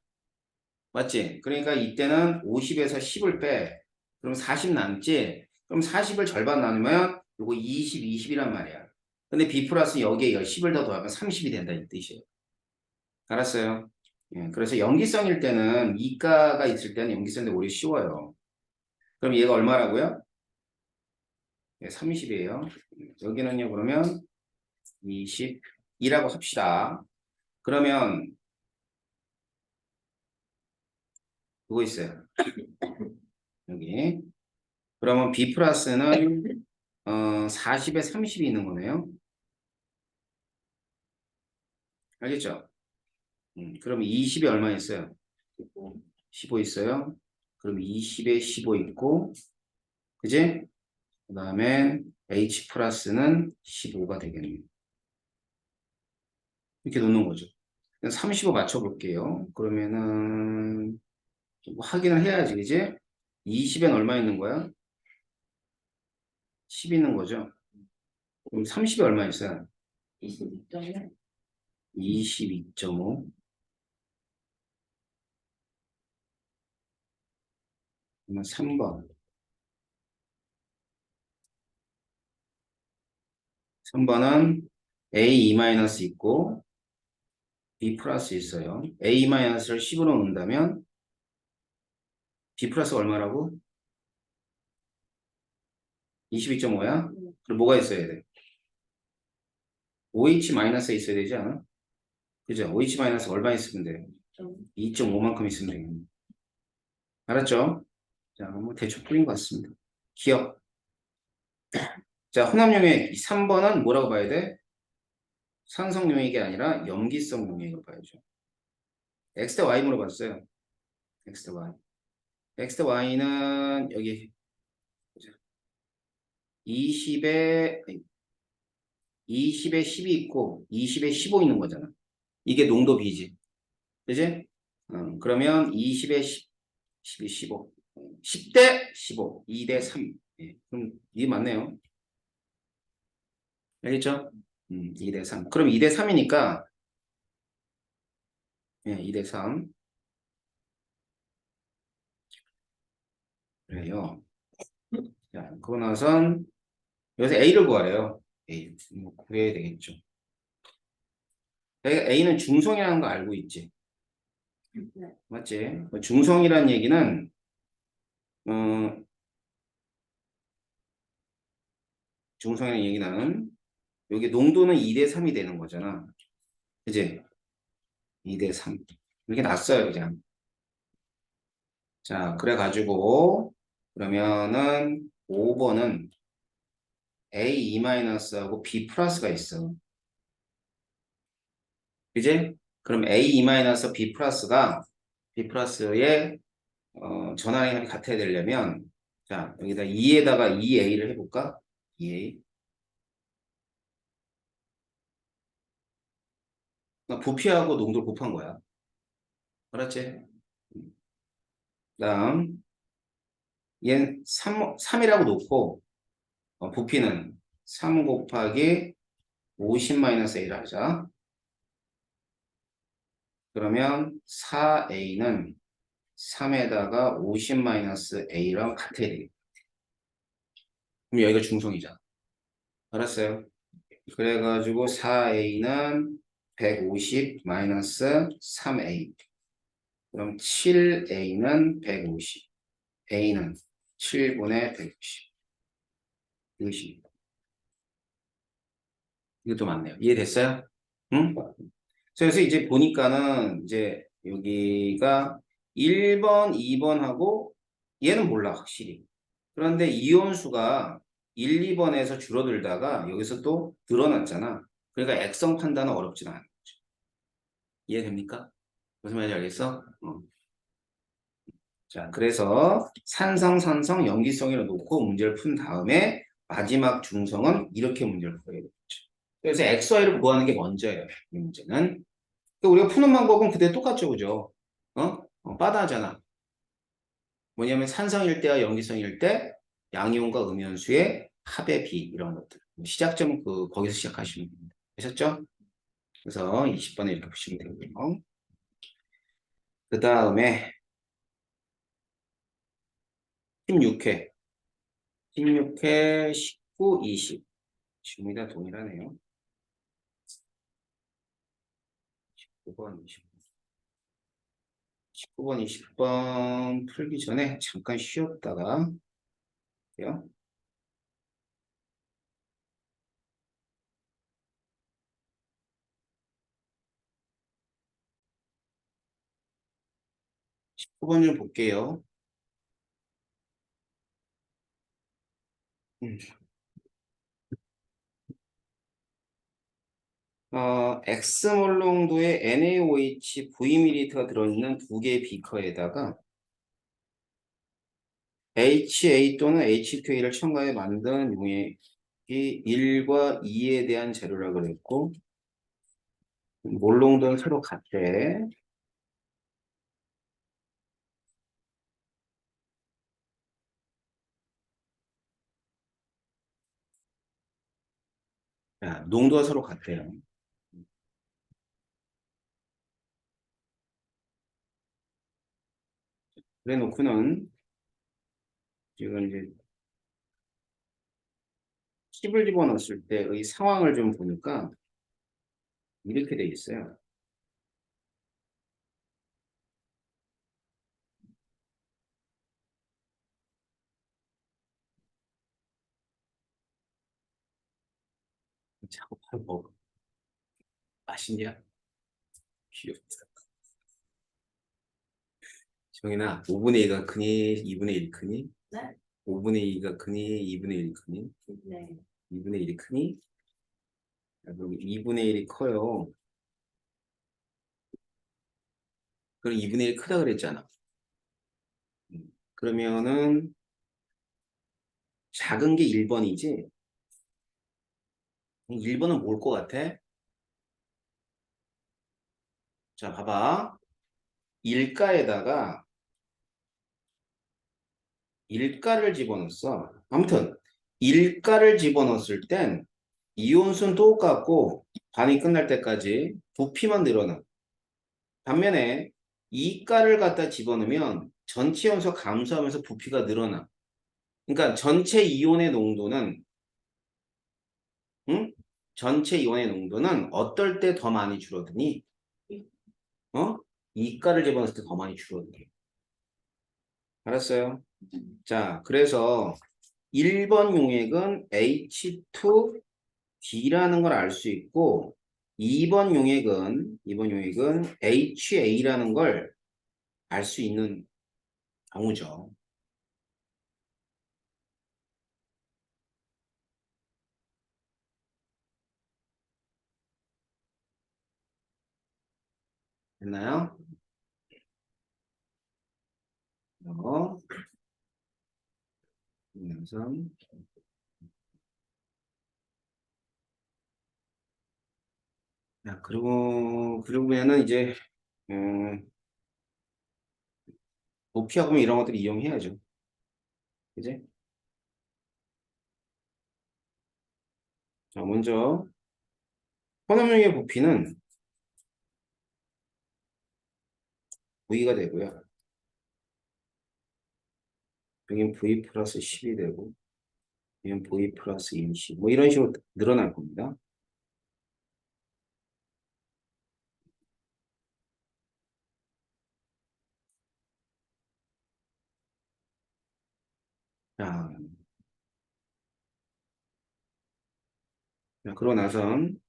맞지? 그러니까 이때는 50에서 10을 빼. 그럼 40 남지? 그럼 40을 절반 나누면 요거 20, 20이란 말이야. 근데 B 플러스 여기에 10을 더 더하면 30이 된다 이 뜻이에요. 알았어요? 예, 그래서 염기성일 때는 이가가 있을 때는 염기성인데 오히려 쉬워요. 그럼 얘가 얼마라고요? 예, 30이에요. 여기는요 그러면 22라고 합시다. 그러면 그거 있어요. 여기. 그러면 B 플러스는 40에 30이 있는 거네요. 알겠죠? 그럼 20에 얼마 있어요? 15 있어요. 그럼 20에 15 있고, 그지? 그 다음에 H 플러스는 15가 되겠네요. 이렇게 놓는 거죠. 35 맞춰볼게요. 그러면은 뭐 확인을 해야지, 그지? 20엔 얼마 있는 거야? 10 있는 거죠. 그럼 30에 얼마 있어요? 22점이요? 22.5. 그러면 3번. 3번은 A 마이너스 있고 B 플러스 있어요. A 마이너스를 10으로 놓는다면 B 플러스 얼마라고? 22.5야? 그럼 뭐가 있어야 돼? OH 마이너스 있어야 되지 않아? 그죠? OH 마이너스 얼마 있으면 돼? 2.5만큼 있으면 되겠네. 알았죠? 자, 뭐 대충 풀린 것 같습니다. 기억. 자, 혼합용액 3번은 뭐라고 봐야 돼? 산성용액이 아니라 염기성 용액으로 봐야죠. X 대 Y 물어봤어요. X 대 Y. X 대 Y는 여기 20에 20에 10이 있고 20에 15 있는 거잖아. 이게 농도 B지. 그지? 그러면 20에 10, 12, 15. 10대 15. 2대 3. 예, 그럼 이게 맞네요. 알겠죠? 2대 3. 그럼 2대 3이니까 예, 2대 3. 그래요. 자, 그러고 나선 여기서 A를 구하래요. A. 뭐 구해야 되겠죠. A는 중성이라는 거 알고 있지? 네. 맞지? 중성이라는 얘기는 어, 중성이라는 얘기는 여기 농도는 2대 3이 되는 거잖아. 그지? 2대 3. 이렇게 났어요, 그냥. 자, 그래가지고, 그러면은 5번은 A-하고 B 플러스가 있어. 그지? 그럼 A-, B 플러스의 전화량이 같아야 되려면, 자, 여기다 2에다가 2A를 해볼까? 2A. 그러니까 부피하고 농도를 곱한 거야. 알았지? 다음, 얘는 3이라고 놓고, 부피는 3 곱하기 50-A를 하자. 그러면 4A는 3에다가 50-A랑 같아야 되겠다. 그럼 여기가 중성이잖아. 알았어요? 그래가지고 4A는 150-3A. 그럼 7A는 150. A는 7분의 150. 이것이. 이것도 맞네요. 이해됐어요? 응? 그래서 이제 보니까는 이제 여기가 1번, 2번하고 얘는 몰라, 확실히. 그런데 이온수가 1, 2번에서 줄어들다가 여기서 또 늘어났잖아. 그러니까 액성 판단은 어렵진 않아. 이해됩니까? 무슨 말인지 알겠어? 자, 그래서 산성, 산성, 염기성이라 놓고 문제를 푼 다음에 마지막 중성은 이렇게 문제를 풀어야 되겠죠. 그래서 XY를 구하는 게 먼저예요. 이 문제는. 그러니까 우리가 푸는 방법은 그대로 똑같죠, 그죠? 빠다하잖아. 뭐냐면 산성일 때와 염기성일 때 양이온과 음이온수의 합의 비 이런 것들. 시작점은 거기서 시작하시면 됩니다. 되셨죠? 그래서 20번에 이렇게 보시면 되고요. 그 다음에 16회, 16회, 19, 20. 지금이 다 동일하네요. 19번, 20번. 19번, 20번 풀기 전에 잠깐 쉬었다가 요. 19번 좀 볼게요. 음. X몰롱도의 NaOH Vml가 들어있는 두 개의 비커에다가 HA 또는 H2A를 첨가해 만든 용액이 1과 2에 대한 재료라고 그랬고 몰롱도는 서로 같대. 자, 농도가 서로 같대요. 그래 놓고는 지금 이제 10을 집어넣었을 때의 상황을 좀 보니까 이렇게 돼 있어요. 자꾸 바로 먹어. 맛있냐? 귀엽다. 정인아, 5분의 2가 크니? 2분의 1 크니? 네? 5분의 2가 크니? 2분의 1 크니? 네. 2분의 1이 크니? 그럼 2분의 1이 커요. 그럼 2분의 1 크다 그랬잖아. 그러면은 작은 게 1번이지? 1번은 뭘 것 같아? 자, 봐봐. 일가에다가 일가를 집어넣었어. 아무튼 일가를 집어넣었을 땐 이온수는 똑같고 반이 끝날 때까지 부피만 늘어나. 반면에 이가를 갖다 집어넣으면 전체 연소 감소하면서 부피가 늘어나. 그러니까 전체 이온의 농도는 응? 전체 이온의 농도는 어떨 때 더 많이 줄어드니? 어? 이가를 집어넣었을 때 더 많이 줄어들어. 알았어요? 자, 그래서 1번 용액은 H2D라는 걸 알 수 있고 2번 용액은 HA라는 걸 알 수 있는 경우죠. 됐나요? 어, 영상. 자, 그러면은 이제 음, 도피하고 이런 것들 이용해야죠. 그지? 자, 먼저 혼합용의 부피는 V가 되고요. 여긴 V 플러스 10이 되고 여긴 V 플러스 20 뭐 이런 식으로 늘어날 겁니다. 자, 그러고 나선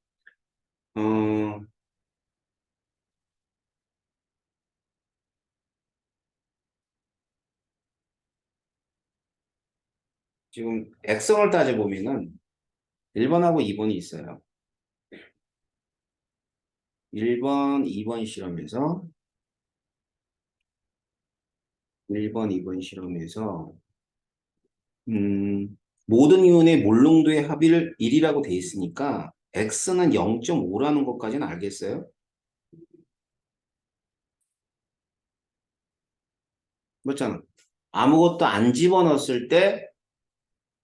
어, 지금 액성을 따져보면은 1번하고 2번이 있어요. 1번, 2번 실험에서 1번, 2번 실험에서 모든 이온의 몰농도의 합을 1이라고 돼 있으니까 x는 0.5라는 것까지는 알겠어요? 그렇잖아. 아무것도 안 집어넣었을 때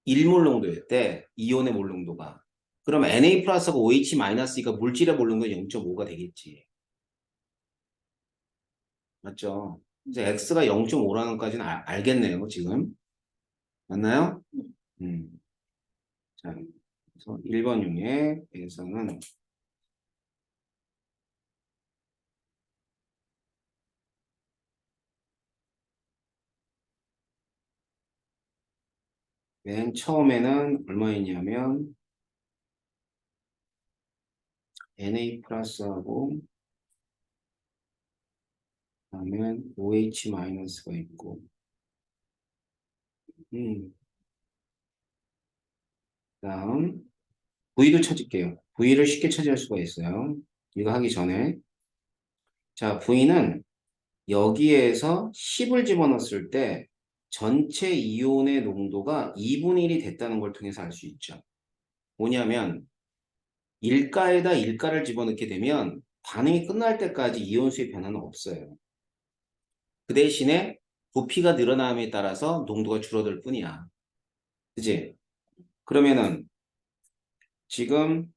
1몰 농도였대. 이온의 몰 농도가. 그럼 Na 플러스가 OH 마이너스니까 물질의 몰 농도는 0.5가 되겠지. 맞죠? 이제 x가 0.5라는 것까지는 알겠네요, 지금. 맞나요? 음. 자, 그래서 1번용에서는 맨 처음에는 얼마였냐면 Na 플러스하고 그다음에 OH 마이너스가 있고 그다음 V도 찾을게요. V를 쉽게 찾을 수가 있어요. 이거 하기 전에 자 V는 여기에서 10을 집어넣었을 때 전체 이온의 농도가 2분의 1이 됐다는 걸 통해서 알 수 있죠. 뭐냐면 일가에다 일가를 집어넣게 되면 반응이 끝날 때까지 이온수의 변화는 없어요. 그 대신에 부피가 늘어남에 따라서 농도가 줄어들 뿐이야. 그지? 그러면은 지금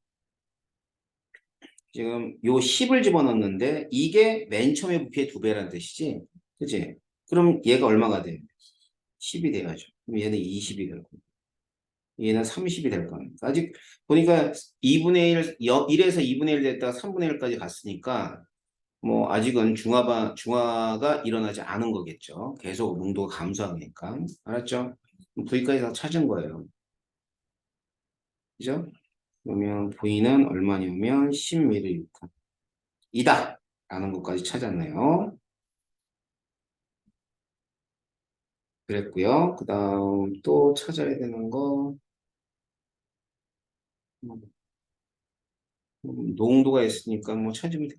요 10을 집어넣는데 이게 맨 처음에 부피의 2배라는 뜻이지. 그지? 그럼 얘가 얼마가 돼? 10이 돼야죠. 그럼 얘는 20이 될 거고. 얘는 30이 될 거니까. 아직 보니까 2분의 1, 1에서 2분의 1 됐다가 3분의 1까지 갔으니까 뭐 아직은 중화가 일어나지 않은 거겠죠. 계속 농도가 감소하니까. 알았죠? V까지 다 찾은 거예요. 그죠? 그러면 V는 얼마냐면 10ml 이다 라는 것까지 찾았네요. 그랬고요. 그 다음 또 찾아야 되는 거 농도가 있으니까 뭐 찾으면 돼.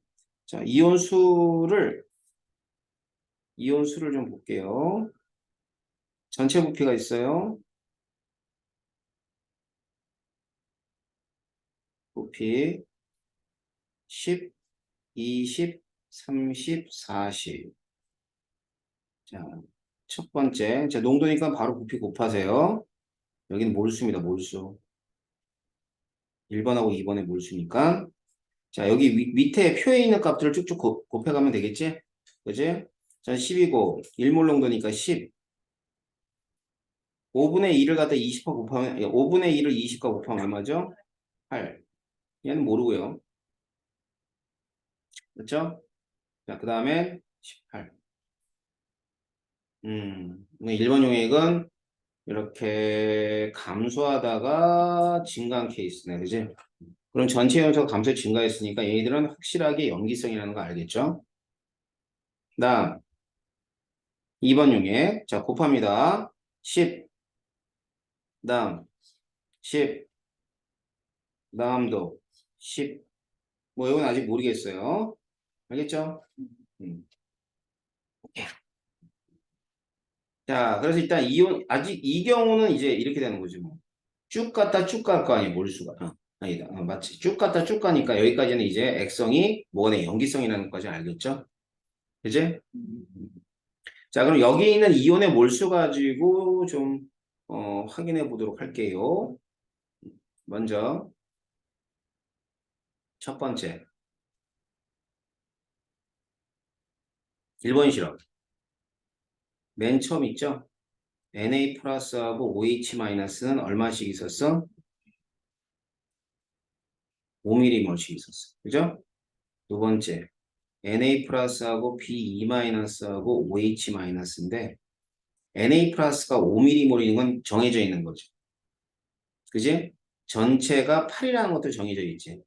자, 이온수를 좀 볼게요. 전체 부피가 있어요. 부피 10, 20, 30, 40. 자, 첫 번째. 자, 농도니까 바로 부피 곱하세요. 여기는 몰수입니다. 몰수. 1번하고 2번의 몰수니까. 자, 여기 밑에 표에 있는 값들을 쭉쭉 곱해가면 되겠지? 그지? 자, 10이고 1몰 농도니까 10. 5분의 2를 갖다 20과 곱하면 5분의 1을 20과 곱하면 얼마죠? 8. 얘는 모르고요. 그렇죠? 자, 그 다음에 18. 1번 용액은 이렇게 감소하다가 증가한 케이스네. 그지? 그럼 전체 연소가 감소 증가했으니까 얘들은 확실하게 염기성이라는 거 알겠죠? 다음 2번 용액. 자, 곱합니다. 10. 다음 10. 다음도 10. 뭐 이건 아직 모르겠어요. 알겠죠? 음. 자, 그래서 일단 아직 이 경우는 이제 이렇게 되는 거지 뭐. 쭉 갔다 쭉 갈 거 아니에요, 몰수가. 아니다. 맞지. 쭉 갔다 쭉 가니까 여기까지는 이제 액성이 뭐네, 염기성이라는 것까지 알겠죠? 그지? 자, 그럼 여기 있는 이온의 몰수 가지고 좀, 확인해 보도록 할게요. 먼저, 첫 번째. 1번 실험. 맨 처음 있죠? Na 플러스하고 OH 마이너스는 얼마씩 있었어? 5mm몰씩 있었어. 그죠? 두 번째. Na 플러스하고 B2 마이너스하고 OH 마이너스인데 Na 플러스가 5mm몰인 건 정해져 있는 거죠. 그지? 전체가 8이라는 것도 정해져 있지.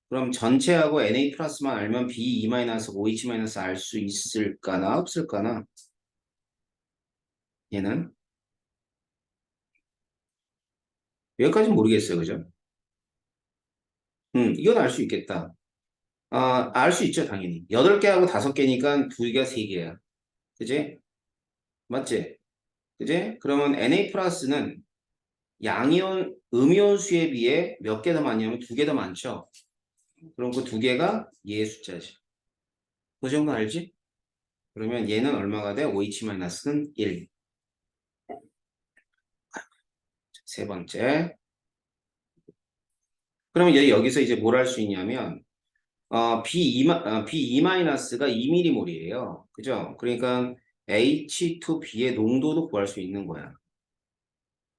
그럼 전체하고 Na 플러스만 알면 B2 마이너스, OH 마이너스 알 수 있을까나 없을까나? 얘는 여기까지는 모르겠어요. 그죠? 이건 알 수 있겠다. 알 수 있죠, 당연히. 8개하고 5개니까 2개가 3개야. 그지? 맞지? 그지? 그러면 Na 플러스는 양이온, 음이온수에 비해 몇 개 더 많냐면 2개 더 많죠? 그럼 그 2개가 얘의 숫자지. 그 정도 알지? 그러면 얘는 얼마가 돼? OH-는 1. 세 번째. 그러면 여기서 이제 뭘 할 수 있냐면, B2-가 2mm몰이에요. 그죠? 그러니까 H2B의 농도도 구할 수 있는 거야.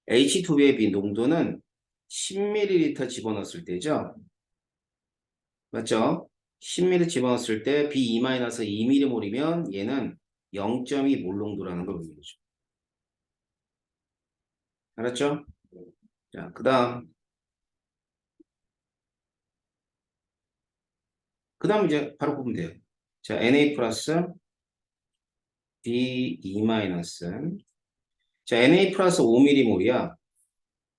H2B의 농도는 10ml 집어넣었을 때죠? 맞죠? 10ml 집어넣었을 때 B2-2mm몰이면 얘는 0.2몰 농도라는 걸 의미해줘. 알았죠? 자, 그 다음 이제 바로 보면 돼요. 자, Na 플러스 B2 자, Na 플러스 5mm몰이야.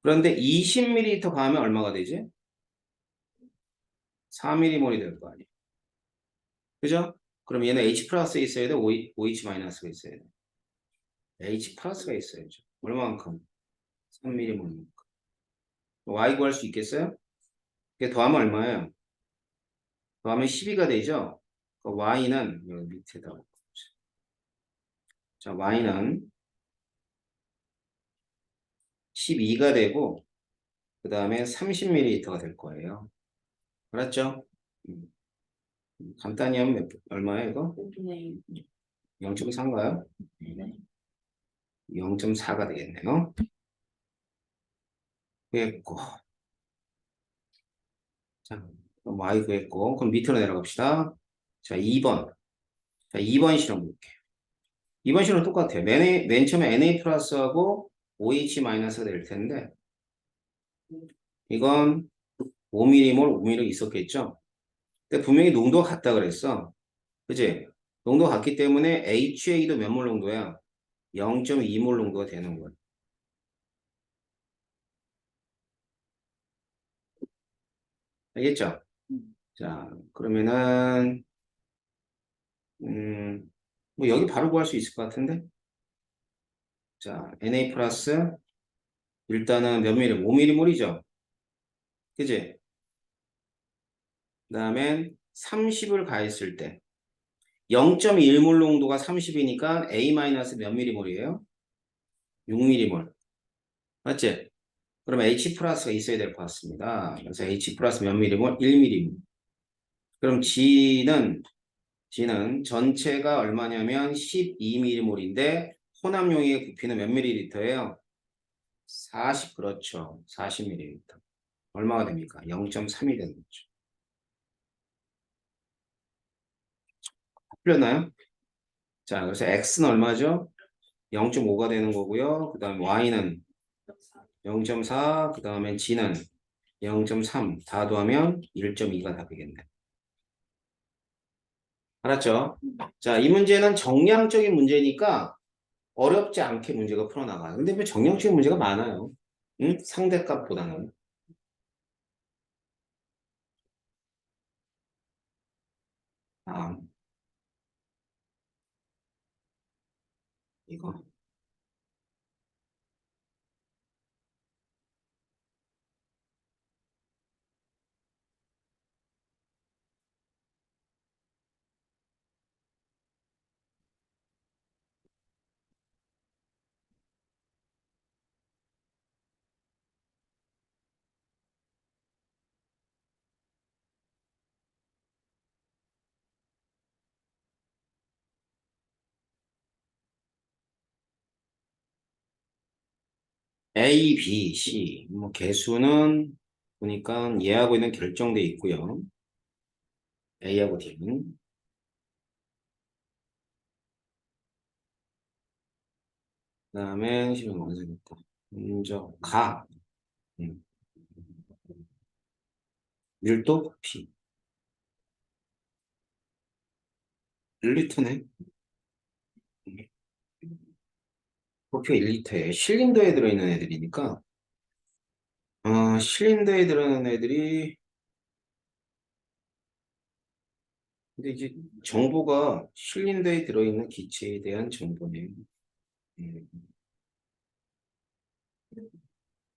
그런데 20ml 가하면 얼마가 되지? 4mm몰이 될 거 아니야. 그죠? 그럼 얘는 H 플러스에 있어야 돼? OH 마이너스가 있어야 돼? H 플러스가 있어야죠. 얼마만큼? 3mm몰. Y 구할 수 있겠어요? 이게 더하면 얼마예요? 더하면 12가 되죠? 그 Y는 여기 밑에다. 자, Y는 12가 되고, 그 다음에 30ml가 될 거예요. 알았죠? 음, 간단히 하면 얼마예요, 이거? 5분의 0.4인가요? 1. 0.4가 되겠네요. 구했고. 자, 그럼 Y 구했고. 그럼 밑으로 내려갑시다. 자, 2번. 자, 2번 실험 볼게요. 2번 실험 똑같아요. 맨 처음에 Na 플러스하고 OH 마이너스가 될 텐데, 이건 5mm몰, 5mm 있었겠죠? 근데 분명히 농도가 같다 그랬어. 그지? 농도가 같기 때문에 HA도 몇 몰 농도야? 0.2몰 농도가 되는 거야. 알겠죠? 자, 그러면은, 뭐 여기 바로 구할 수 있을 것 같은데? 자, Na 플러스, 일단은 몇 미리? 5mm몰이죠? 그지? 그 다음엔 30을 가했을 때, 0.1몰 농도가 30이니까 A 마이너스 몇 mm몰이에요? 6mm몰. 맞지? 그럼 H 플러스가 있어야 될 것 같습니다. 그래서 H 플러스 몇 mm몰? 1mm몰. 그럼 G는 전체가 얼마냐면 12mm몰인데 혼합용액의 부피는 몇 ml예요? 40, 그렇죠. 40ml. 얼마가 됩니까? 0.3이 되는 거죠. 풀렸나요? 자, 그래서 X는 얼마죠? 0.5가 되는 거고요. 그 다음에 Y는 0.4, 그 다음에 G는 0.3, 다 더하면 1.2가 답이겠네. 알았죠? 자, 이 문제는 정량적인 문제니까 어렵지 않게 문제가 풀어나가요. 근데 왜 정량적인 문제가 많아요? 응? 상대값보다는. 아, 이거. A, B, C. 뭐 개수는 보니까 얘하고 있는 결정돼 있고요. A하고 D는. 그다음에 실험 완성했다. 먼저 가. 음. 밀도 P. 1리터네. 부피가 1리터에 실린더에 들어있는 애들이니까 실린더에 들어가는 애들이, 근데 이제 정보가 실린더에 들어있는 기체에 대한 정보네요. 음,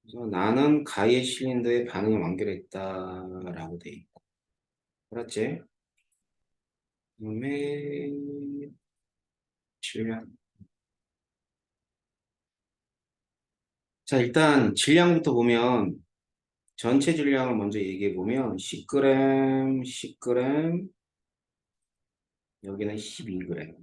그래서 나는 가의 실린더에 반응을 완결했다라고 돼 있고. 알았지? 그다음에 질량. 자, 일단 질량부터 보면 전체 질량을 먼저 얘기해 보면 10g, 10g, 여기는 12g.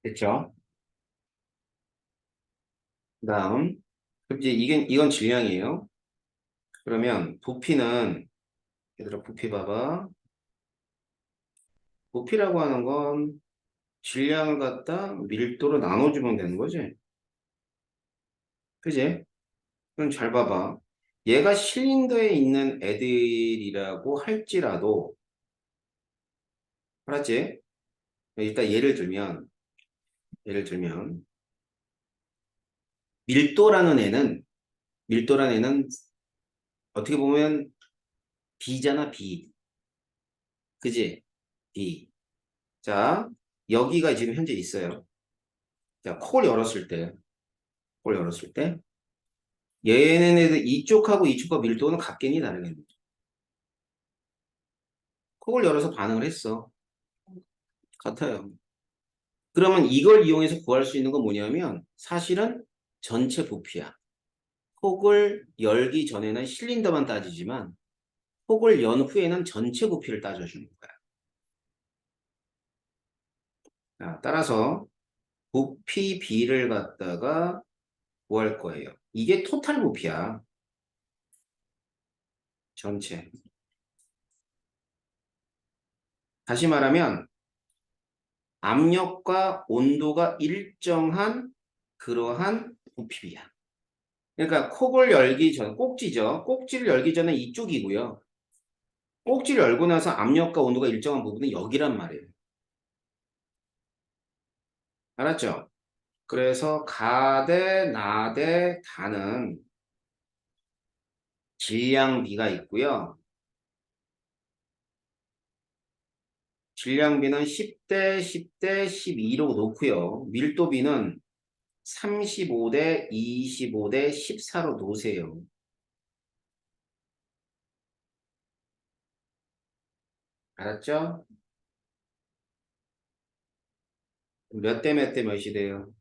됐죠? 그다음, 그럼 이제 이건 질량이에요. 그러면 부피는, 얘들아 부피 봐봐. 부피라고 하는 건 질량을 갖다 밀도로 나눠주면 되는 거지. 그지? 그럼 잘 봐봐. 얘가 실린더에 있는 애들이라고 할지라도, 알았지? 일단 예를 들면, 밀도라는 애는 어떻게 보면 B잖아, B. 그지? B. 자, 여기가 지금 현재 있어요. 자, 콜 열었을 때, 얘네들 이쪽하고 이쪽과 밀도는 같겠니, 다르겠니? 콕을 열어서 반응을 했어. 같아요. 그러면 이걸 이용해서 구할 수 있는 건 뭐냐면 사실은 전체 부피야. 콕을 열기 전에는 실린더만 따지지만 콕을 연 후에는 전체 부피를 따져주는 거야. 자, 따라서 부피 B를 갖다가 구할 거예요. 이게 토탈 부피야. 전체. 다시 말하면 압력과 온도가 일정한 그러한 부피야. 그러니까 콕을 열기 전, 꼭지죠. 꼭지를 열기 전에 이쪽이고요. 꼭지를 열고 나서 압력과 온도가 일정한 부분은 여기란 말이에요. 알았죠? 그래서 가 대 나 대 다는 질량비가 있고요. 질량비는 10대 10대 12로 놓고요. 밀도비는 35대 25대 14로 놓으세요. 알았죠? 몇 대 몇 대 몇이 돼요?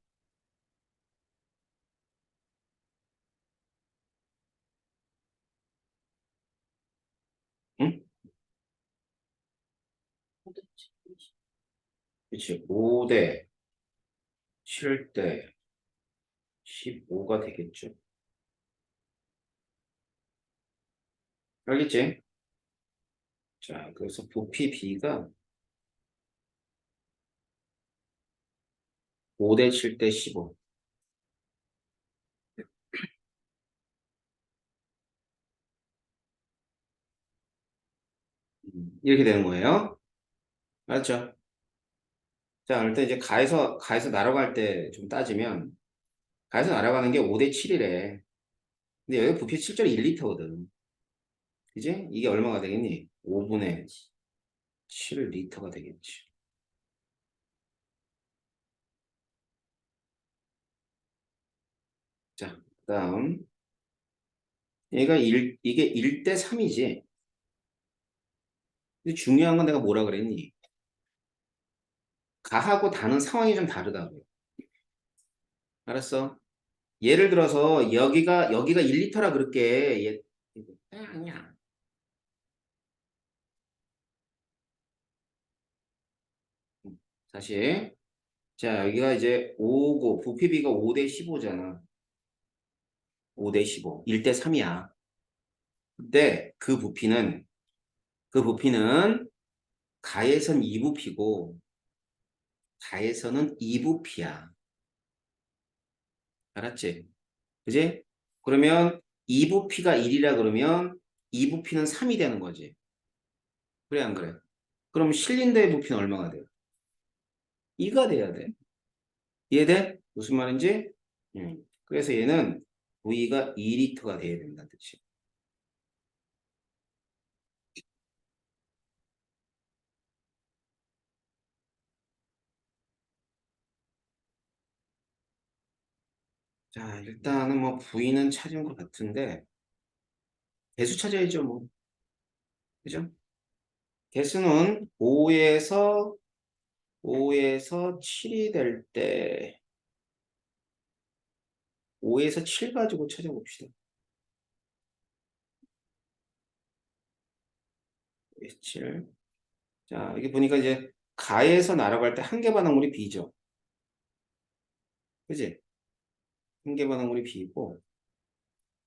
응? 그치. 5대 7대 15가 되겠죠. 알겠지? 자, 그래서 부피 B가 5대 7대 15. 이렇게 되는 거예요. 맞죠? 자, 일단 이제 가에서 날아갈 때 좀 따지면, 가에서 날아가는 게 5대 7이래. 근데 여기 부피 실제로 1리터거든. 그지? 이게 얼마가 되겠니? 5분의 7리터가 되겠지. 자, 그 다음. 이게 1대 3이지. 근데 중요한 건 내가 뭐라 그랬니? 가하고 다는 상황이 좀 다르다고. 알았어? 예를 들어서 여기가 1리터라 그럴게. 아니야. 다시. 자, 여기가 이제 5고 부피비가 5대 15잖아. 5대 15. 1대 3이야. 근데 그 부피는 가에선 2부피고 가에서는 2부피야. 알았지? 그지? 그러면 2부피가 1이라 그러면 2부피는 3이 되는 거지. 그래 안 그래? 그럼 실린더의 부피는 얼마가 돼요? 2가 돼야 돼. 이해돼? 무슨 말인지? 그래서 얘는 V가 2리터가 돼야 된다는 뜻이야. 자, 일단은 뭐 V는 찾은 것 같은데 개수 찾아야죠, 뭐. 그죠? 개수는 5에서 7이 될 때 5에서 7 가지고 찾아봅시다. 5에서 7. 자, 이게 보니까 이제 가에서 날아갈 때 한 개 반응물이 B죠. 그지? 한 개 반응물이 B고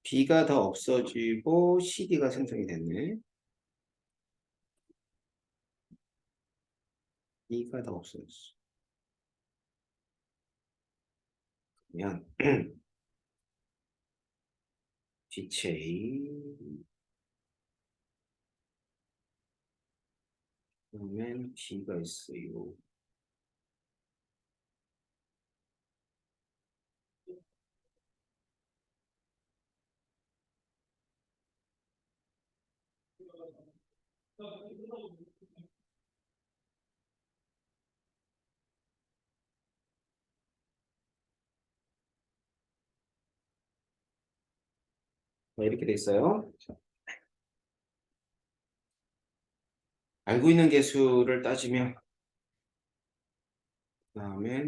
B가 더 없어지고 CD가 생성이 됐네. B가 더 없어졌어. 그러면 GK 그러면 B가 있어요. 이렇게 돼 있어요. 알고 있는 개수를 따지면 그다음에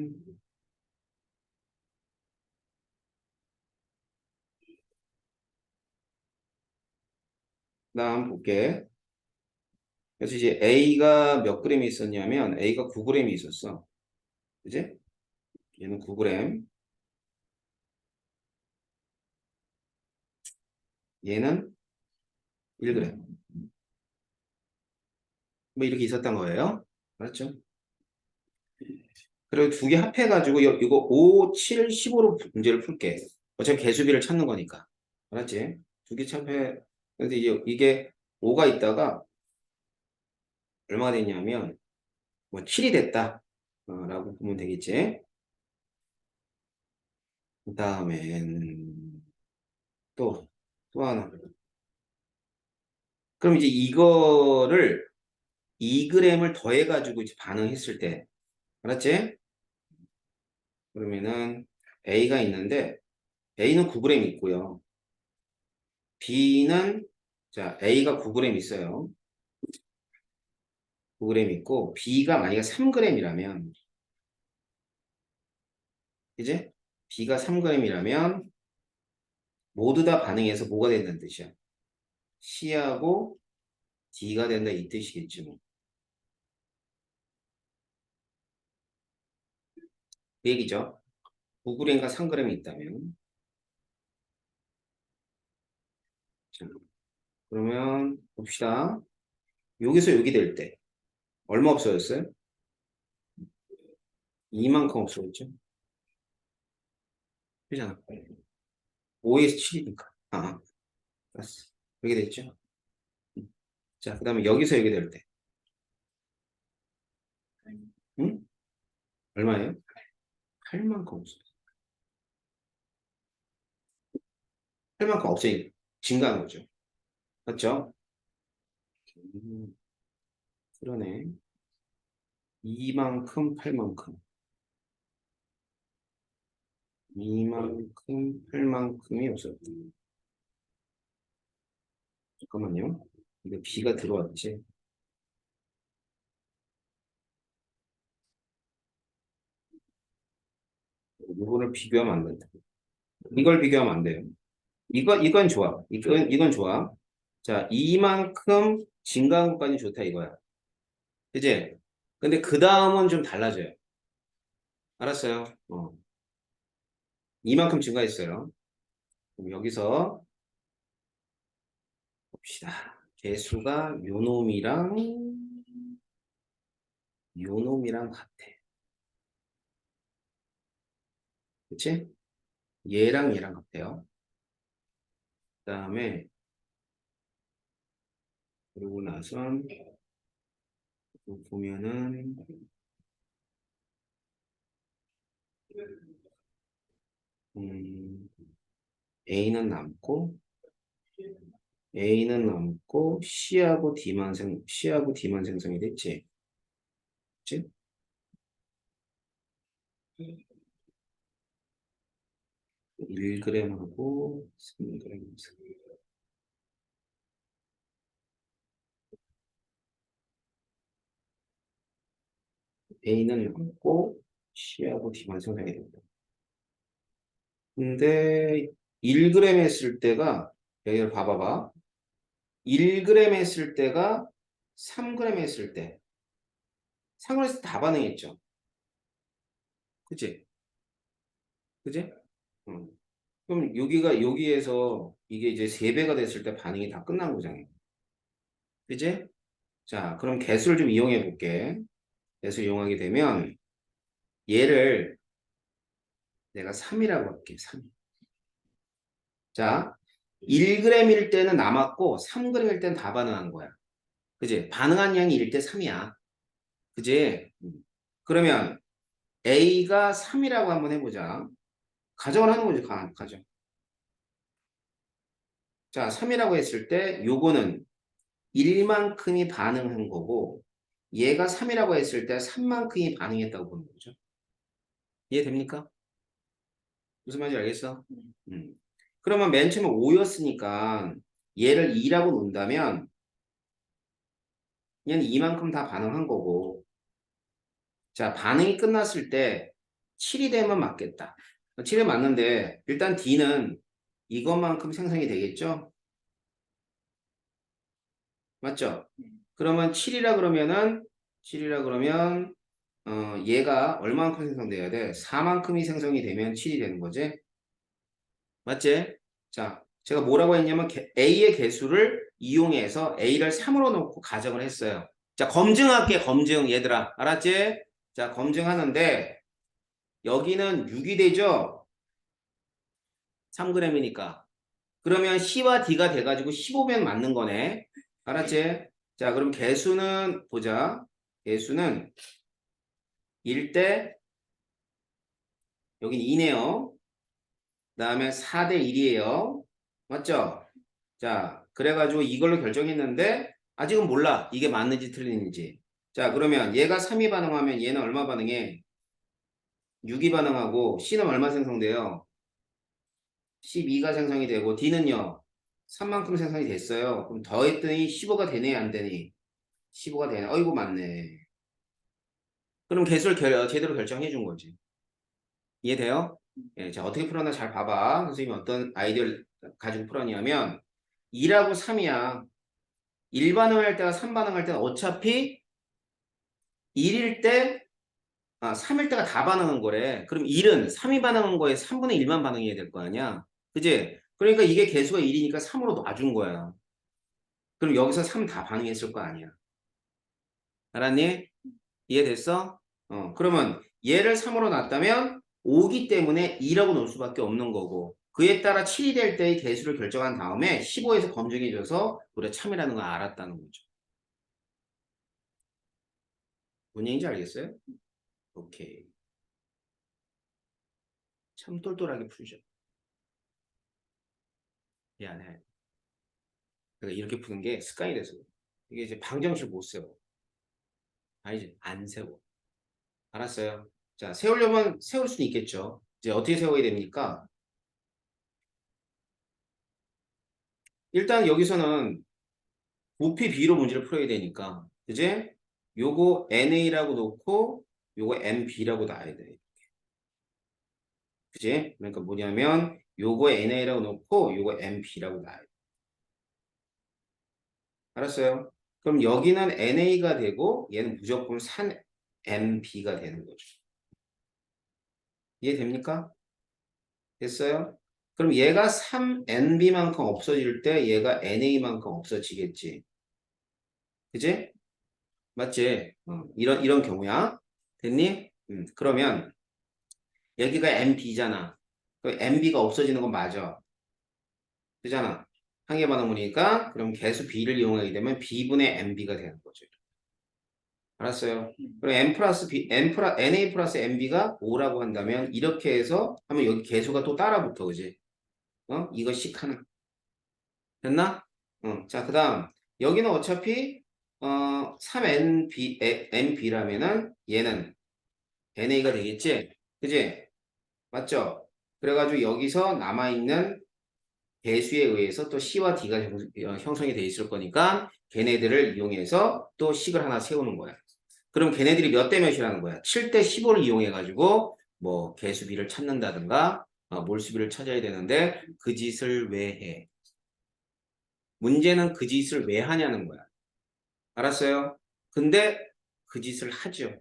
다음 볼게. 그래서 이제 A가 몇 그램이 있었냐면 A가 9g이 있었어. 그지? 얘는 9g. 얘는 1g. 뭐 이렇게 있었던 거예요. 맞죠? 그리고 두 개 합해가지고 이거 5, 7, 15로 문제를 풀게. 어차피 개수비를 찾는 거니까. 알았지? 두 개 합해. 근데 이게 5가 있다가 얼마가 됐냐면 뭐 7이 됐다. 라고 보면 되겠지. 그 다음엔 또 하나. 그럼 이제 이거를 2g을 더해가지고 이제 반응했을 때, 알았지? 그러면은 A가 있는데, A는 9g 있고요. B는, 자, A가 9g 있어요. 9g 있고, B가 만약에 3g이라면, 이제 B가 3g이라면, 모두 다 반응해서 뭐가 된다는 뜻이야? C하고 D가 된다 이 뜻이겠지 뭐. 그 얘기죠. 9g과 3g이 있다면. 자, 그러면 봅시다. 여기서 여기 될 때, 얼마 없어졌어요? 이만큼 없어졌죠? 그잖아. 5에서 7이니까. 알았어. 여기 됐죠? 자, 그 다음에 여기서 여기 될 때. 응? 얼마예요? 8만큼 없어. 8만큼 없으니까 증가한 거죠. 맞죠? 음, 그러네. 2만큼, 8만큼. 2만큼, 8만큼이 없었다. 잠깐만요. 이거 B가 들어왔지. 이거를 비교하면 안 된다. 이걸 비교하면 안 돼요. 이건 좋아. 이건 좋아. 자, 이만큼 증가한 것까지 좋다 이거야. 그지? 근데 그 다음은 좀 달라져요. 알았어요? 이만큼 증가했어요. 그럼 여기서 봅시다. 개수가 요 놈이랑 같아. 그치? 얘랑 같아요. 그 다음에 그러고 나선 보면은 음, A는 남고 A는 남고 C하고 D만 생성이 됐지. 그치? 1g하고 3g. A는 남고 C하고 D만 생성이 된다. 근데 1g 했을 때가 여기를 봐봐봐. 1g 했을 때가 3g 했을 때 3g 했을 때 다 반응했죠. 그치? 그치? 응. 그럼 여기에서 이게 이제 3배가 됐을 때 반응이 다 끝난 거잖아요. 그치? 자, 그럼 개수를 좀 이용해 볼게. 개수 이용하게 되면 얘를 내가 3이라고 할게. 3. 자, 1g일 때는 남았고 3g일 때는 다 반응한 거야. 그지? 반응한 양이 1대 3이야. 그지? 그러면 A가 3이라고 한번 해보자. 가정을 하는 거지, 가정. 자, 3이라고 했을 때 요거는 1만큼이 반응한 거고 얘가 3이라고 했을 때 3만큼이 반응했다고 보는 거죠. 이해됩니까? 무슨 말인지 알겠어? 음. 그러면 맨 처음에 5였으니까 얘를 2라고 놓는다면 얘는 이만큼 다 반응한 거고 자 반응이 끝났을 때 7이 되면 맞겠다. 7이 맞는데 일단 D는 이것만큼 생성이 되겠죠? 맞죠? 그러면 7이라 그러면 얘가 얼마만큼 생성돼야 돼? 4만큼이 생성이 되면 7이 되는 거지? 맞지? 자, 제가 뭐라고 했냐면 A의 개수를 이용해서 A를 3으로 놓고 가정을 했어요. 자, 검증할게, 검증, 얘들아. 알았지? 자, 검증하는데 여기는 6이 되죠? 3g이니까. 그러면 C와 D가 돼가지고 15면 맞는 거네. 알았지? 자, 그럼 개수는 보자. 개수는 1대, 여긴 2네요. 그 다음에 4대 1이에요. 맞죠? 자, 그래가지고 이걸로 결정했는데 아직은 몰라. 이게 맞는지 틀리는지. 자, 그러면 얘가 3이 반응하면 얘는 얼마 반응해? 6이 반응하고 C는 얼마 생성돼요? 12가 생성이 되고 D는요. 3만큼 생성이 됐어요. 그럼 더했더니 15가 되네, 안 되니? 15가 되네. 어이구, 맞네. 그럼 개수를 제대로 결정해 준 거지. 이해돼요? 예, 자, 어떻게 풀었나 잘 봐봐. 선생님이 어떤 아이디어를 가지고 풀었냐면 2라고 3이야. 1반응할 때와 3반응할 때는 어차피 1일 때, 3일 때가 다 반응한 거래. 그럼 1은 3이 반응한 거에 3분의 1만 반응해야 될 거 아니야. 그지? 그러니까 이게 개수가 1이니까 3으로 놔준 거야. 그럼 여기서 3 다 반응했을 거 아니야. 알았니? 이해됐어? 그러면 얘를 3으로 놨다면 5기 때문에 2라고 놓을 수밖에 없는 거고 그에 따라 7이 될 때의 개수를 결정한 다음에 15에서 검증해줘서 우리가 참이라는 걸 알았다는 거죠. 뭔 얘기인지 알겠어요? 오케이. 참 똘똘하게 풀죠. 미안해. 그러니까 이렇게 푸는 게 습관이 돼서 그래. 이게 이제 방정식 못 세워. 아니지, 안 세워. 알았어요. 자, 세우려면 세울 수는 있겠죠. 이제 어떻게 세워야 됩니까? 일단 여기서는 부피 B로 문제를 풀어야 되니까, 그지? 요거 NA라고 놓고 요거 MB라고 놔야 돼. 그지? 그러니까 뭐냐면 요거 NA라고 놓고 요거 MB라고 놔야 돼. 알았어요? 그럼 여기는 NA가 되고 얘는 무조건 산 MB가 되는 거죠. 이해됩니까? 됐어요? 그럼 얘가 3NB만큼 없어질 때 얘가 NA만큼 없어지겠지. 그지? 맞지? 이런 경우야. 됐니? 그러면 여기가 MB잖아. 그 MB가 없어지는 건 맞아. 그잖아. 항해 반응문이니까 그럼 개수 B를 이용하게 되면 B분의 MB가 되는 거죠. 알았어요? 그럼 n 플러스 b, na 플러스 nb가 5라고 한다면 이렇게 해서 하면 여기 계수가 또 따라 붙어, 그지? 이거씩 하나. 됐나? 자, 그 다음. 여기는 어차피, 3nb라면은 얘는 na가 되겠지? 그지? 맞죠? 그래가지고 여기서 남아있는 배수에 의해서 또 C와 D가 형성이 돼 있을 거니까 걔네들을 이용해서 또 식을 하나 세우는 거야. 그럼 걔네들이 몇 대 몇이라는 거야? 7대 15를 이용해가지고 뭐 개수비를 찾는다든가 몰수비를 찾아야 되는데 그 짓을 왜 해? 문제는 그 짓을 왜 하냐는 거야. 알았어요? 근데 그 짓을 하죠.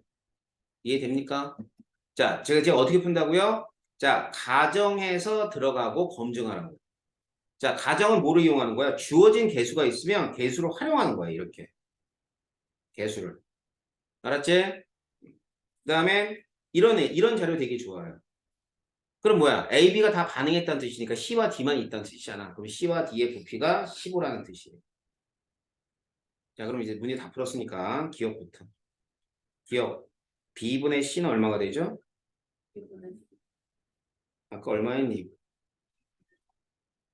이해됩니까? 자, 제가 이제 어떻게 푼다고요? 자, 가정에서 들어가고 검증하는 거야. 자, 가정은 뭐를 이용하는 거야? 주어진 개수가 있으면 개수를 활용하는 거야, 이렇게. 개수를. 알았지? 그 다음에 이런 자료 되게 좋아요. 그럼 뭐야? A, B가 다 반응했다는 뜻이니까 C와 D만 있다는 뜻이잖아. 그럼 C와 D의 부피가 15라는 뜻이에요. 자, 그럼 이제 문제 다 풀었으니까 기억부터. 기억. B분의 C는 얼마가 되죠? 이거는 아까 얼마였니?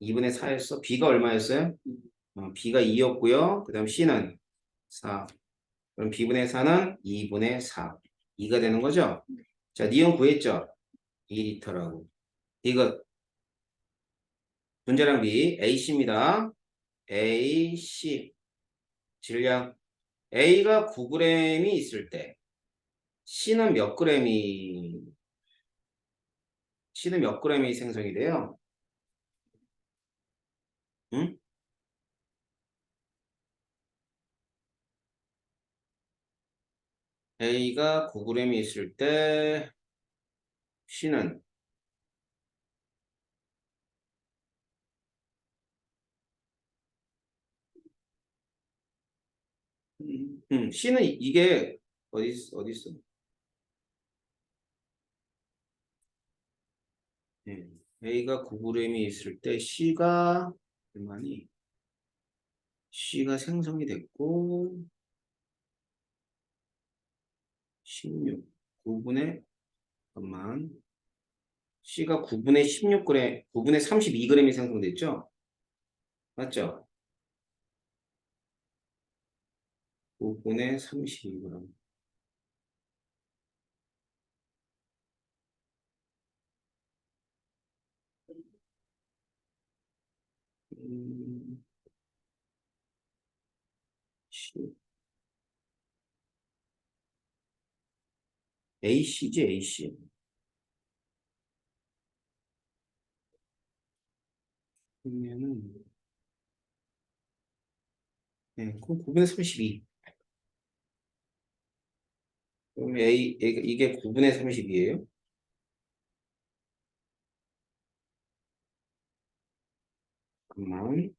2분의 4였어? B가 얼마였어요? B가 2였고요. 그 다음 C는 4. 그럼 B분의 4는 2분의 4. 2가 되는 거죠? 자, 니은 구했죠? 2리터라고. 이거 분자량 비 AC입니다. AC 질량 A가 9g이 있을 때 C는 몇 g이 C는 몇 g이 생성이 돼요? 응? A가 9g이 있을 때 C는 C는 이게 어디 있어? A가 9g이 있을 때 C가 얼마니? C가 생성이 됐고 16 9분의 잠깐만 C가 9분의 16g 9분의 32g이 생성됐죠? 맞죠? 9분의 32g 음, C, AC지 AC 그러면은 그럼 9분의 32 그럼 이게 9분의 32예요? 잠깐만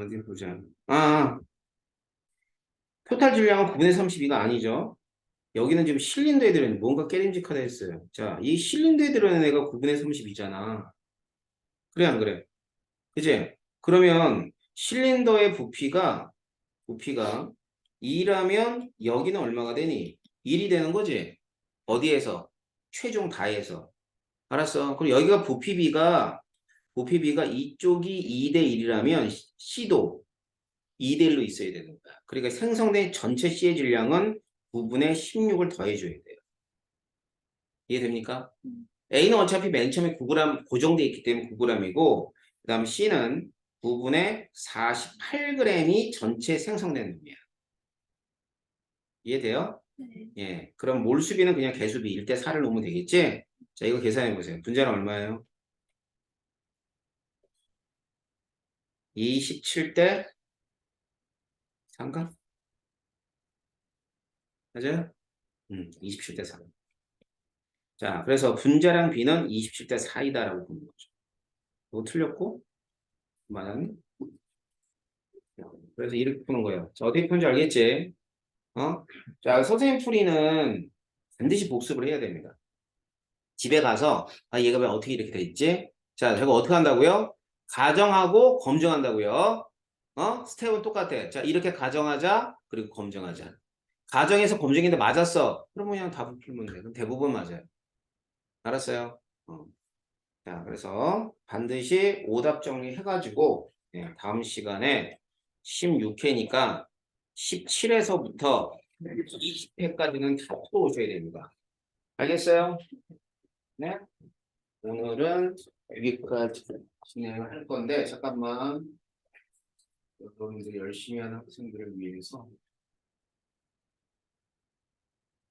어디 보자 토탈 질량은 9분의 32가 아니죠. 여기는 지금 실린더에 들어있는 뭔가 깨림직하다 했어요. 자, 이 실린더에 들어있는 애가 9분의 32잖아. 그래 안 그래? 그지? 그러면 실린더의 부피가 2라면 여기는 얼마가 되니? 1이 되는 거지? 어디에서? 최종 다에서. 알았어. 그럼 여기가 부피비가 이쪽이 2대 1이라면 C도 2대 1로 있어야 되는 거야. 그러니까 생성된 전체 C의 질량은 9분의 16을 더해줘야 돼요. 이해됩니까? A는 어차피 맨 처음에 9g 고정되어 있기 때문에 9g이고 그 다음 C는 9분의 48g이 전체 생성된 놈이야. 이해돼요? 네. 예. 그럼 몰수비는 그냥 개수비 1대 4를 놓으면 되겠지? 자, 이거 계산해 보세요. 분자는 얼마예요? 27대 3가? 맞아요? 27대 3. 자, 그래서 분자량 B는 27대 4이다라고 보는 거죠. 이거 틀렸고, 그만하네. 그래서 이렇게 푸는 거예요. 자, 어떻게 푸는지 알겠지? 자, 선생님 풀이는 반드시 복습을 해야 됩니다. 집에 가서, 얘가 왜 어떻게 이렇게 돼 있지? 자, 제가 어떻게 한다고요? 가정하고 검증한다고요. 스텝은 똑같아. 자, 이렇게 가정하자. 그리고 검증하자. 가정에서 검증인데 맞았어. 그럼 그냥 답을 풀면 돼. 그럼 대부분 맞아요. 알았어요? 자, 그래서 반드시 오답 정리해가지고 다음 시간에 16회니까 17에서부터 20회까지는 다 풀어오셔야 됩니다. 알겠어요? 네? 오늘은 여기까지 진행을 할 건데 잠깐만 여러분들 열심히 하는 학생들을 위해서